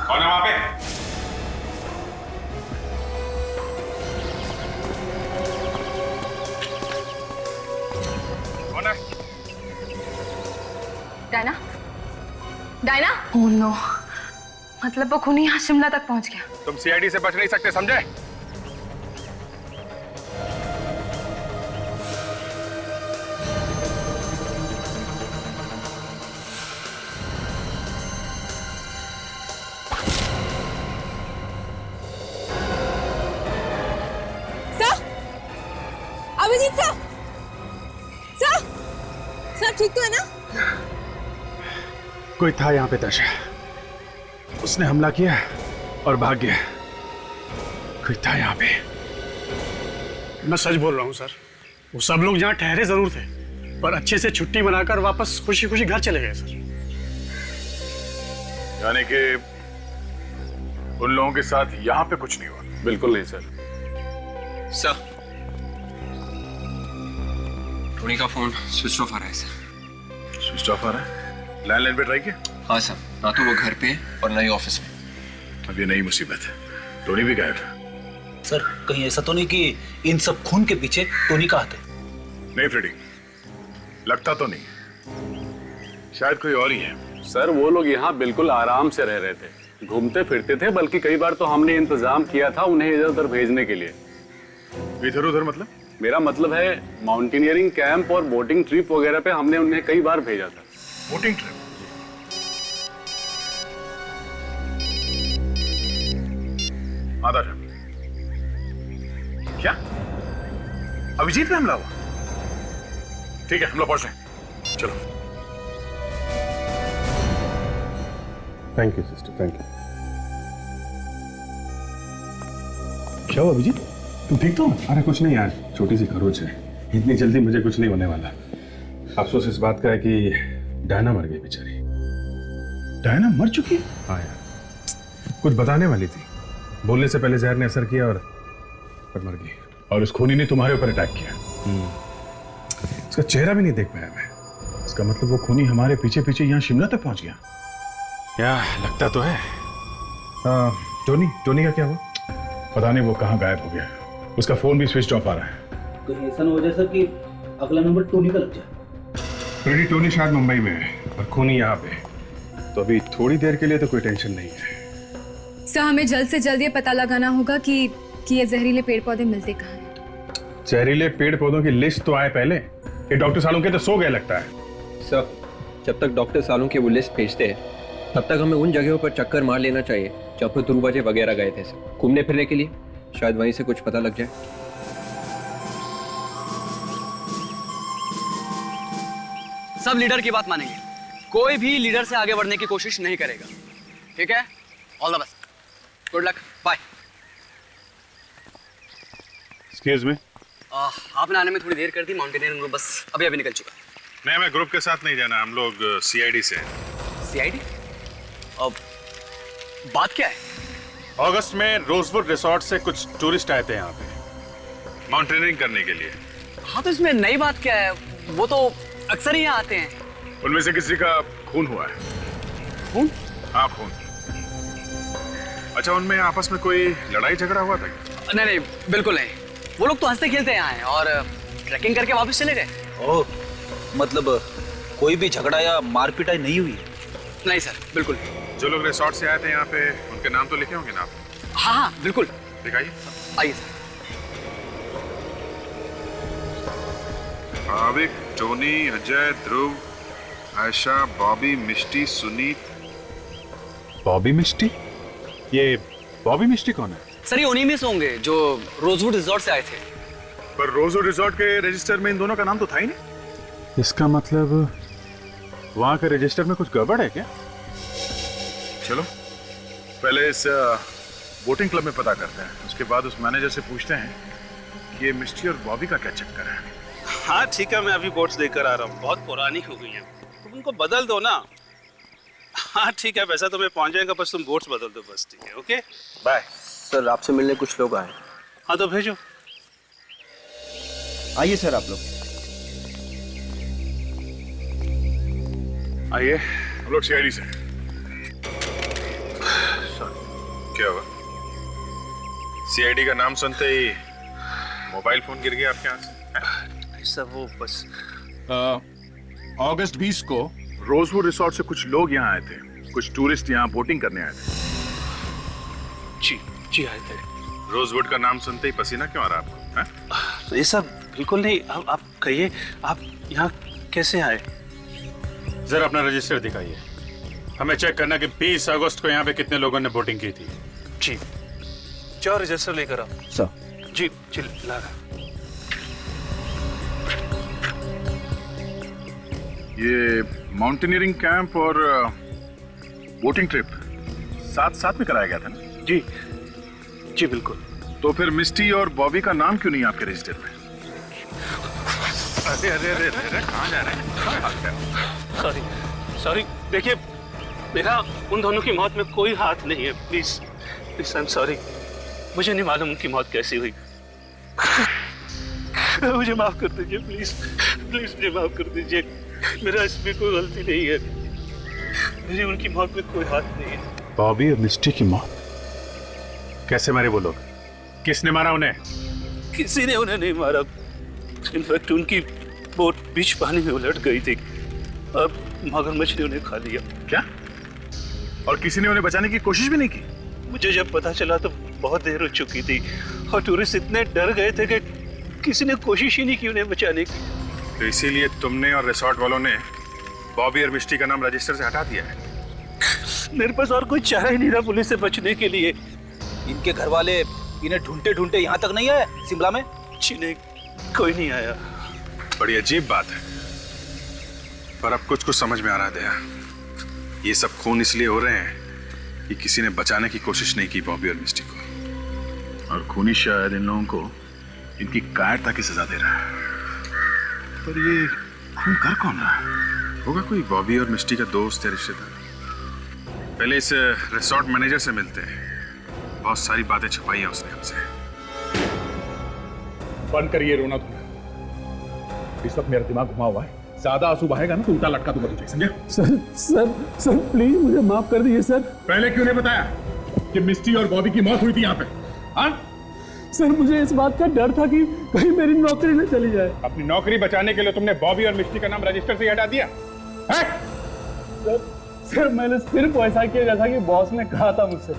कौन है वहां पे? कौन है? डायना? डायना? ओह नो, मतलब वो खूनी यहाँ शिमला तक पहुंच गया। तुम सीआईडी से बच नहीं सकते, समझे? अभिजीत सर, सर, सर ठीक तो है ना? कोई था यहाँ पे दर्शा, उसने हमला किया और भाग गया। कोई था यहाँ पे। मैं सच बोल रहा हूँ सर, वो सब लोग यहाँ ठहरे जरूर थे, पर अच्छे से छुट्टी मनाकर वापस खुशी खुशी घर चले गए सर। यानी कि उन लोगों के साथ यहाँ पे कुछ नहीं हुआ? बिल्कुल नहीं सर। सर, टोनी का फोन स्विच ऑफ आ रहा है सर। स्विच ऑफ आ रहा है? लैंडलाइन पे ट्राई किया? हाँ सर, ना तो वो घर पे और ना ही ऑफिस में। अब ये नई मुसीबत है, टोनी भी गायब है। सर कहीं ऐसा तो नहीं कि इन सब खून के पीछे टोनी का हाथ है? नहीं फ्रेडी, लगता तो नहीं, शायद कोई और ही है। सर वो लोग यहाँ बिल्कुल आराम से रह रहे थे, घूमते फिरते थे, बल्कि कई बार तो हमने इंतजाम किया था उन्हें इधर उधर भेजने के लिए। इधर उधर मतलब? मेरा मतलब है माउंटेनियरिंग कैंप और बोटिंग ट्रिप वगैरह पे हमने उन्हें कई बार भेजा था। Boating trip? आधा जा। क्या अभिजीत पे हमला हुआ? ठीक है, हम लोग पहुंच रहे हैं, चलो। Thank you sister, thank you. क्या हुआ अभिजीत, तुम ठीक तो? अरे कुछ नहीं यार, छोटी सी खरोच है, इतनी जल्दी मुझे कुछ नहीं होने वाला। अफसोस इस बात का है कि डायना मर गई बेचारी। डायना मर चुकी है? हाँ यार, कुछ बताने वाली थी, बोलने से पहले जहर ने असर किया और पर मर गई। और उस खूनी ने तुम्हारे ऊपर अटैक किया? उसका चेहरा भी नहीं देख पाया मैं। इसका मतलब वो खूनी हमारे पीछे पीछे यहाँ शिमला तक पहुंच गया? या लगता तो है। टोनी का क्या हुआ? पता नहीं वो कहाँ गायब हो गया, उसका फोन भी स्विच ऑफ आ रहा है। कहीं ऐसा ना हो जाए सर कि अगला नंबर टोनी का लग जाए। फ्रेडी टोनी शायद मुंबई में है और खूनी यहाँ पे, तो अभी थोड़ी देर के लिए तो कोई टेंशन नहीं है। सर हमें जल्द से जल्द ये पता लगाना होगा कि ये जहरीले पेड़ पौधे मिलते कहाँ हैं। जहरीले पेड़ पौधों की लिस्ट तो आए पहले। ये डॉक्टर सालुंके तो सो गए लगता है। सर जब तक डॉक्टर सालुंके वो लिस्ट भेजते हैं तब तक हमें उन जगहों पर चक्कर मार लेना चाहिए जहाँ पर ध्रुव अजय वगैरह गए थे घूमने फिरने के लिए। शायद वहीं से कुछ पता लग जाए। सब लीडर की बात मानेंगे, कोई भी लीडर से आगे बढ़ने की कोशिश नहीं करेगा, ठीक है? All the best, good luck, bye. Excuse me. आपने आने में थोड़ी देर कर दी, माउंटेनियरिंग ग्रुप बस अभी निकल चुका। नहीं, मैं ग्रुप के साथ नहीं जाना, हम लोग सीआईडी से हैं। सीआईडी? अब बात क्या है? अगस्त में रोजवुड रिसोर्ट से कुछ टूरिस्ट आए थे यहाँ पे माउंटेनियरिंग करने के लिए। हाँ तो इसमें नई बात क्या है, वो तो अक्सर ही यहाँ आते हैं। उनमें से किसी का खून हुआ है। खून? हाँ खून। अच्छा, उनमें आपस में कोई लड़ाई झगड़ा हुआ था? नहीं नहीं बिल्कुल नहीं, वो लोग तो हंसते खेलते यहाँ आए और ट्रैकिंग करके वापस चले गए। ओह, मतलब कोई भी झगड़ा या मारपीटाई नहीं हुई? नहीं सर, बिल्कुल। जो लोग रिसोर्ट से आए थे यहाँ पे, उनके नाम तो लिखे होंगे ना आप? हाँ हाँ बिल्कुल। दिखाइए। आइए सर। भाविक, टोनी, अजय, ध्रुव, आयशा, बॉबी, मिष्टी, सुनीत। बॉबी मिष्टी? ये बॉबी मिष्टी कौन है? सर ये उन्हीं में से होंगे जो रोजवुड रिजॉर्ट से आए थे। पर रोजवुड रिजॉर्ट के रजिस्टर में इन दोनों का नाम तो था ही नहीं। इसका मतलब वहां के रजिस्टर में कुछ गड़बड़ है क्या? चलो पहले इस बोटिंग क्लब में पता करते हैं, उसके बाद उस मैनेजर से पूछते हैं कि ये मिष्टी और बॉबी का क्या चक्कर है। हाँ ठीक है, मैं अभी बोट्स लेकर आ रहा हूँ, बहुत पुरानी हो गई हैं, तुम उनको बदल दो ना। हाँ ठीक है, वैसा तो मैं पहुँच जाएगा, बस तुम बोट्स बदल दो बस। ठीक है, ओके बाय। सर आपसे मिलने कुछ लोग आए। हाँ तो भेजो। आइए सर आप लोग। आइए, हम लोग सीआईडी से। क्या हुआ? सीआईडी का नाम सुनते ही मोबाइल फोन गिर गया आपके हाथ से? सर वो बस अगस्त 20 को रोजवुड रिसोर्ट से कुछ लोग यहाँ आए थे, कुछ टूरिस्ट यहाँ बोटिंग करने आए थे। जी आए थे। रोजवुड का नाम सुनते ही पसीना क्यों आ रहा आपको? ये सब बिल्कुल नहीं। आप कहिए, आप यहाँ कैसे आए? जरा अपना रजिस्टर दिखाइए, हमें चेक करना कि 20 अगस्त को यहाँ पे कितने लोगों ने बोटिंग की थी। जी, जाओ रजिस्टर लेकर आओ। सर। जी चल ला। ये माउंटेनियरिंग कैंप और बोटिंग ट्रिप साथ में कराया गया था ना? जी बिल्कुल। तो फिर मिस्टी और बॉबी का नाम क्यों नहीं आपके रजिस्टर में? अरे अरे अरे अरे कहाँ जा रहे हैं? सॉरी, देखिए मेरा उन दोनों की मौत में कोई हाथ नहीं है। प्लीज आई एम सॉरी, मुझे नहीं मालूम उनकी मौत कैसी हुई। मुझे माफ कर दीजिए, प्लीज मुझे माफ कर दीजिए, मेरा इसमें कोई गलती नहीं है, मेरी उनकी मौत में कोई हाथ नहीं है। बॉबी और मिस्टी की मौत कैसे मारे वो लोग? किसने मारा उन्हें? किसी ने उन्हें नहीं मारा, इनफैक्ट उनकी बोट बीच पानी में उलट गई थी, अब मगरमच्छ ने उन्हें खा लिया। क्या? और किसी ने उन्हें बचाने की कोशिश भी नहीं की? मुझे जब पता चला तो बहुत देर हो चुकी थी और टूरिस्ट इतने डर गए थे कि किसी ने कोशिश ही नहीं की उन्हें बचाने की। तो इसीलिए तुमने और रिसोर्ट वालों ने बॉबी और मिस्टी का नाम रजिस्टर से हटा दिया है? मेरे पास और कोई चारा ही नहीं था पुलिस से बचने के लिए। इनके घर वाले इन्हें ढूंढते ढूंढते यहाँ तक नहीं आए शिमला में? जी नहीं, कोई नहीं आया। बड़ी अजीब बात है, पर अब कुछ समझ में आ रहा है दया। ये सब खून इसलिए हो रहे हैं कि किसी ने बचाने की कोशिश नहीं की बॉबी और मिस्टी को, और खूनी शायद इन लोगों को इनकी कायरता की सजा दे रहा है। पर ये खून कर कौन रहा है? होगा कोई बॉबी और मिस्टी का दोस्त या रिश्तेदार। पहले इस रिसोर्ट मैनेजर से मिलते हैं, बहुत सारी बातें छुपाई हैं उसने हमसे। बंद करिए रोना तुम, इस वक्त मेरा दिमाग घुमा हुआ है, ज्यादा आंसू बहेगा ना तो उल्टा लटका दूंगा तुझे, समझे? सर प्लीज मुझे माफ कर दीजिए सर। पहले क्यों नहीं बताया कि मिस्टी और बॉबी की मौत हुई थी यहाँ पे? हाँ? सर मुझे इस बात का डर था कि कहीं मेरी नौकरी न चली जाए। अपनी नौकरी बचाने के लिए तुमने बॉबी और मिस्टी का नाम रजिस्टर से हटा दिया है? सर मैंने सिर्फ ऐसा किया जैसा कि बॉस ने कहा था मुझसे।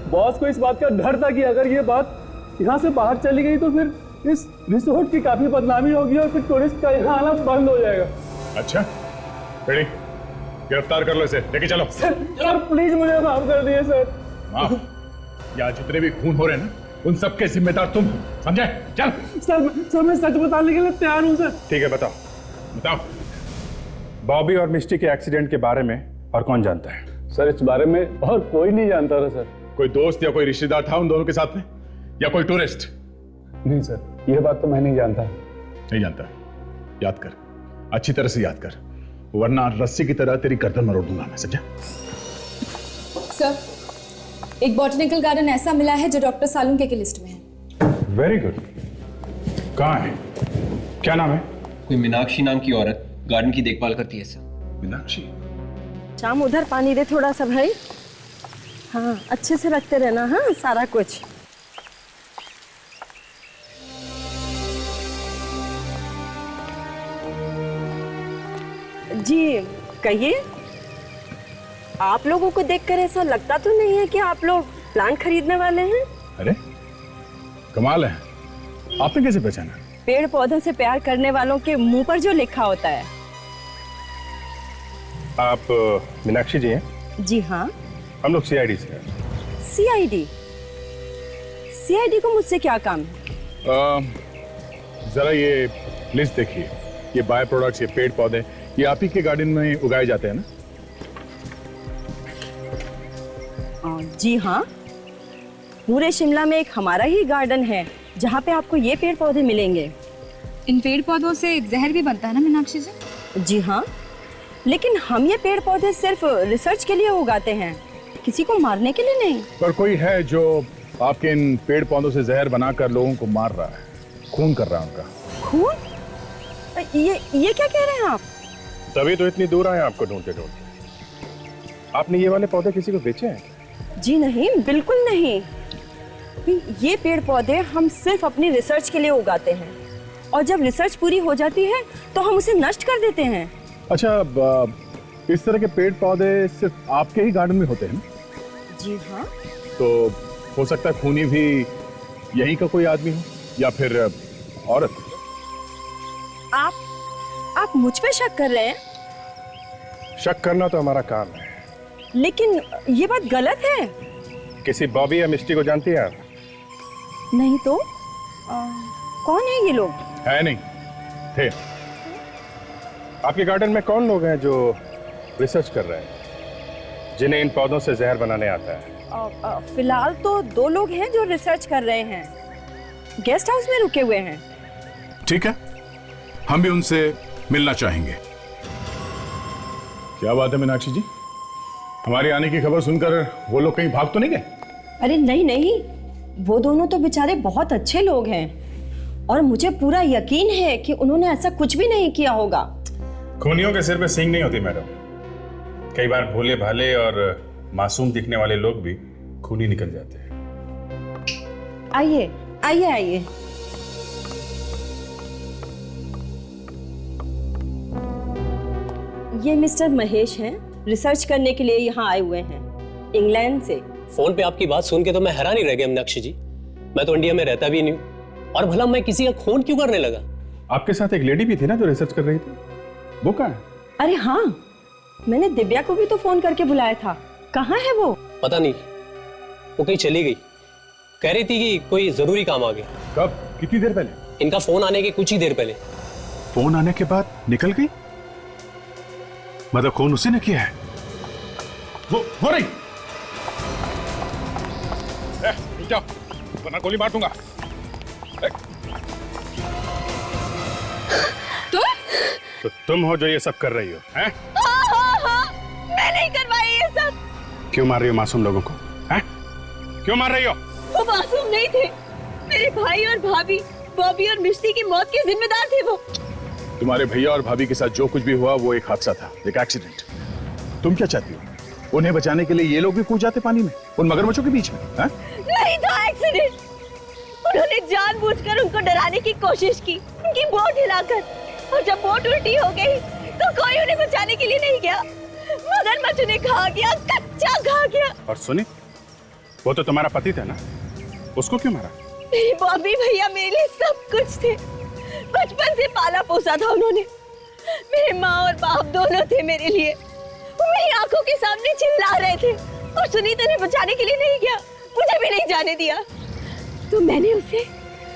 बॉस को इस बात का डर था कि अगर ये बात यहाँ से बाहर चली गई तो फिर इस रिसोर्ट की काफी बदनामी होगी और फिर टूरिस्ट का यहाँ आना बंद हो जाएगा। अच्छा रेडी, गिरफ्तार कर लो इसे, लेके चलो। सर प्लीज मुझे माफ कर दिए सर। माफ? यहाँ जितने भी खून हो रहे हैं ना, उन सबके जिम्मेदार तुम हो, समझे? चल। सर मैं सच बताने के लिए तैयार हूँ सर। ठीक है, बताओ बताओ, बॉबी और मिस्टी के एक्सीडेंट के बारे में और कौन जानता है? सर इस बारे में और कोई नहीं जानता था सर। कोई दोस्त या कोई रिश्तेदार था उन दोनों के साथ में, या कोई टूरिस्ट? नहीं सर, यह बात तो मैं नहीं जानता। नहीं जानता? याद कर, अच्छी तरह से याद कर, वरना रस्सी की तरह तेरी गर्दन मरोड़ दूंगा मैं, समझा? सर, एक बॉटनिकल गार्डन ऐसा मिला है जो डॉक्टर सालुंके की लिस्ट में है। Very good. कहाँ है? क्या नाम है? कोई मीनाक्षी नाम की औरत गार्डन की देखभाल करती है सर। मीनाक्षी? शाम उधर पानी दे थोड़ा सा भाई। हाँ अच्छे से रखते रहना, हाँ सारा कुछ। जी कहिए, आप लोगों को देखकर ऐसा लगता तो नहीं है कि आप लोग प्लांट खरीदने वाले हैं? अरे कमाल है, आपने कैसे पहचाना? पेड़ पौधों से प्यार करने वालों के मुंह पर जो लिखा होता है। आप मीनाक्षी जी हैं? जी हाँ। हम लोग सीआईडी से हैं। सीआईडी? सीआईडी को मुझसे क्या काम है? जरा ये लिस्ट देखिए, ये बाय प्रोडक्ट्स, ये पेड़ पौधे, ये आप ही के गार्डन में उगाए जाते हैं ना? जी हाँ, पूरे शिमला में एक हमारा ही गार्डन है जहाँ पे आपको ये पेड़ पौधे मिलेंगे। इन पेड़ पौधों से जहर भी बनता है ना मीनाक्षी जी? जी हाँ, लेकिन हम ये पेड़ पौधे सिर्फ रिसर्च के लिए उगाते हैं, किसी को मारने के लिए नहीं। पर कोई है जो आपके इन पेड़ पौधों से जहर बनाकर लोगों को मार रहा है, खून कर रहा है उनका। खून? ये क्या कह रहे हैं आप? तभी तो इतनी दूर आए आपको ढूंढते ढूंढते। आपने ये वाले पौधे किसी को बेचे हैं? जी नहीं, बिल्कुल नहीं। ये पेड़ पौधे हम सिर्फ अपनी रिसर्च के लिए उगाते हैं, और जब रिसर्च पूरी हो जाती है तो हम उसे नष्ट कर देते हैं। अच्छा, इस तरह के पेड़ पौधे सिर्फ आपके ही गार्डन में होते हैं? जी हाँ। तो हो सकता है खूनी भी यहीं का कोई आदमी हो, या फिर औरत। आप मुझ पे शक कर रहे हैं? शक करना तो हमारा काम है। लेकिन ये बात गलत है। किसी बॉबी या मिस्टी को जानती हैं आप? नहीं तो कौन है ये लोग? है नहीं, थे। आपके गार्डन में कौन लोग हैं जो रिसर्च कर रहे हैं, जिन्हें इन पौधों से जहर बनाने आता है? फिलहाल तो 2 लोग हैं जो रिसर्च कर रहे हैं, गेस्ट हाउस में रुके हुए हैं। ठीक है, हम भी उनसे मिलना चाहेंगे। क्या बात है मीनाक्षी जी, हमारे आने की खबर सुनकर वो लोग कहीं भाग तो नहीं गए? अरे नहीं नहीं, वो दोनों तो बेचारे बहुत अच्छे लोग हैं, और मुझे पूरा यकीन है कि उन्होंने ऐसा कुछ भी नहीं किया होगा। खूनियों के सिर पे सींग नहीं होती मैडम। कई बार भोले भाले और मासूम दिखने वाले लोग भी खूनी निकल जाते हैं। आइए आइए आइए। ये मिस्टर महेश हैं, रिसर्च करने के लिए यहाँ आए हुए हैं, इंग्लैंड से। फोन पे आपकी बात सुन के तो मैं हैरान ही रह गया मीनाक्षी जी। मैं तो इंडिया में रहता भी नहीं हूँ, और भला मैं किसी का खून क्यों करने लगा? आपके साथ एक लेडी भी थी ना जो रिसर्च कर रही थी, वो कहाँ है? अरे हाँ, मैंने दिव्या को भी तो फोन करके बुलाया था, कहाँ है वो? पता नहीं, वो कहीं चली गई। कह रही थी कि कोई जरूरी काम आ गया। कब? कितनी देर पहले? इनका फोन आने के कुछ ही देर पहले। फोन आने के बाद निकल गई? मतलब खून उसी ने किया है? वो नहीं, जाओ वरना गोली मार दूंगा। तो तुम हो जो ये सब कर रही हो, हैं? मैं नहीं करवाई ये सब। क्यों मार रही हो मासूम लोगों को, हैं? क्यों मार रही हो? वो मासूम नहीं थे, मेरे भाई और भाभी, बॉबी और मिष्टी की मौत के जिम्मेदार थे वो। तुम्हारे भैया और भाभी के साथ जो कुछ भी हुआ वो एक हादसा था, एक एक्सीडेंट। तुम क्या चाहती हो? उन्हें बचाने के लिए ये लोग भी कूद जाते पानी में, उन मगरमच्छों के बीच में? हैं? नहीं था एक्सीडेंट, उन्होंने जानबूझकर उनको डराने की कोशिश की, उनकी बोट हिलाकर, और जब बोट उल्टी हो गई तो कोई उन्हें बचाने के लिए नहीं गया। मगरमच्छ उन्हें खा गया, कच्चा खा गया। और सुनी, वो तो तुम्हारा पति था ना, उसको क्यों मारा? मेरे बॉबी भैया मेरे लिए सब कुछ थे। बचपन से पाला पोसा था उन्होंने। मेरे माँ और बाप दोनों थे मेरे लिए। वो मेरी आंखों के सामने चिल्ला रहे थे और सुनीता ने बचाने के लिए नहीं गया, मुझे भी नहीं जाने दिया। तो मैंने उसे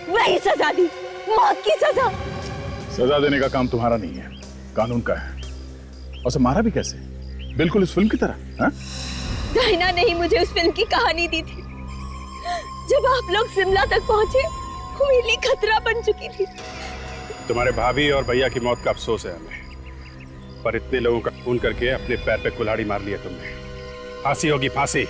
वही सजा दी, मौत की सजा। सजा देने का काम तुम्हारा नहीं है, कानून का है। और उसे मारा भी कैसे? बिल्कुल इस फिल्म की तरह। हाँ? डायना ने ही मुझे उस फिल्म की कहानी दी थी। जब आप लोग शिमला तक पहुंचे, वो मेरे लिए खतरा बन चुकी थी। तुम्हारे भाभी और भैया की मौत का अफसोस है हमें, पर इतने लोगों का खून करके अपने पैर पे कुल्हाड़ी मार लिया तुमने। फांसी होगी, फांसी।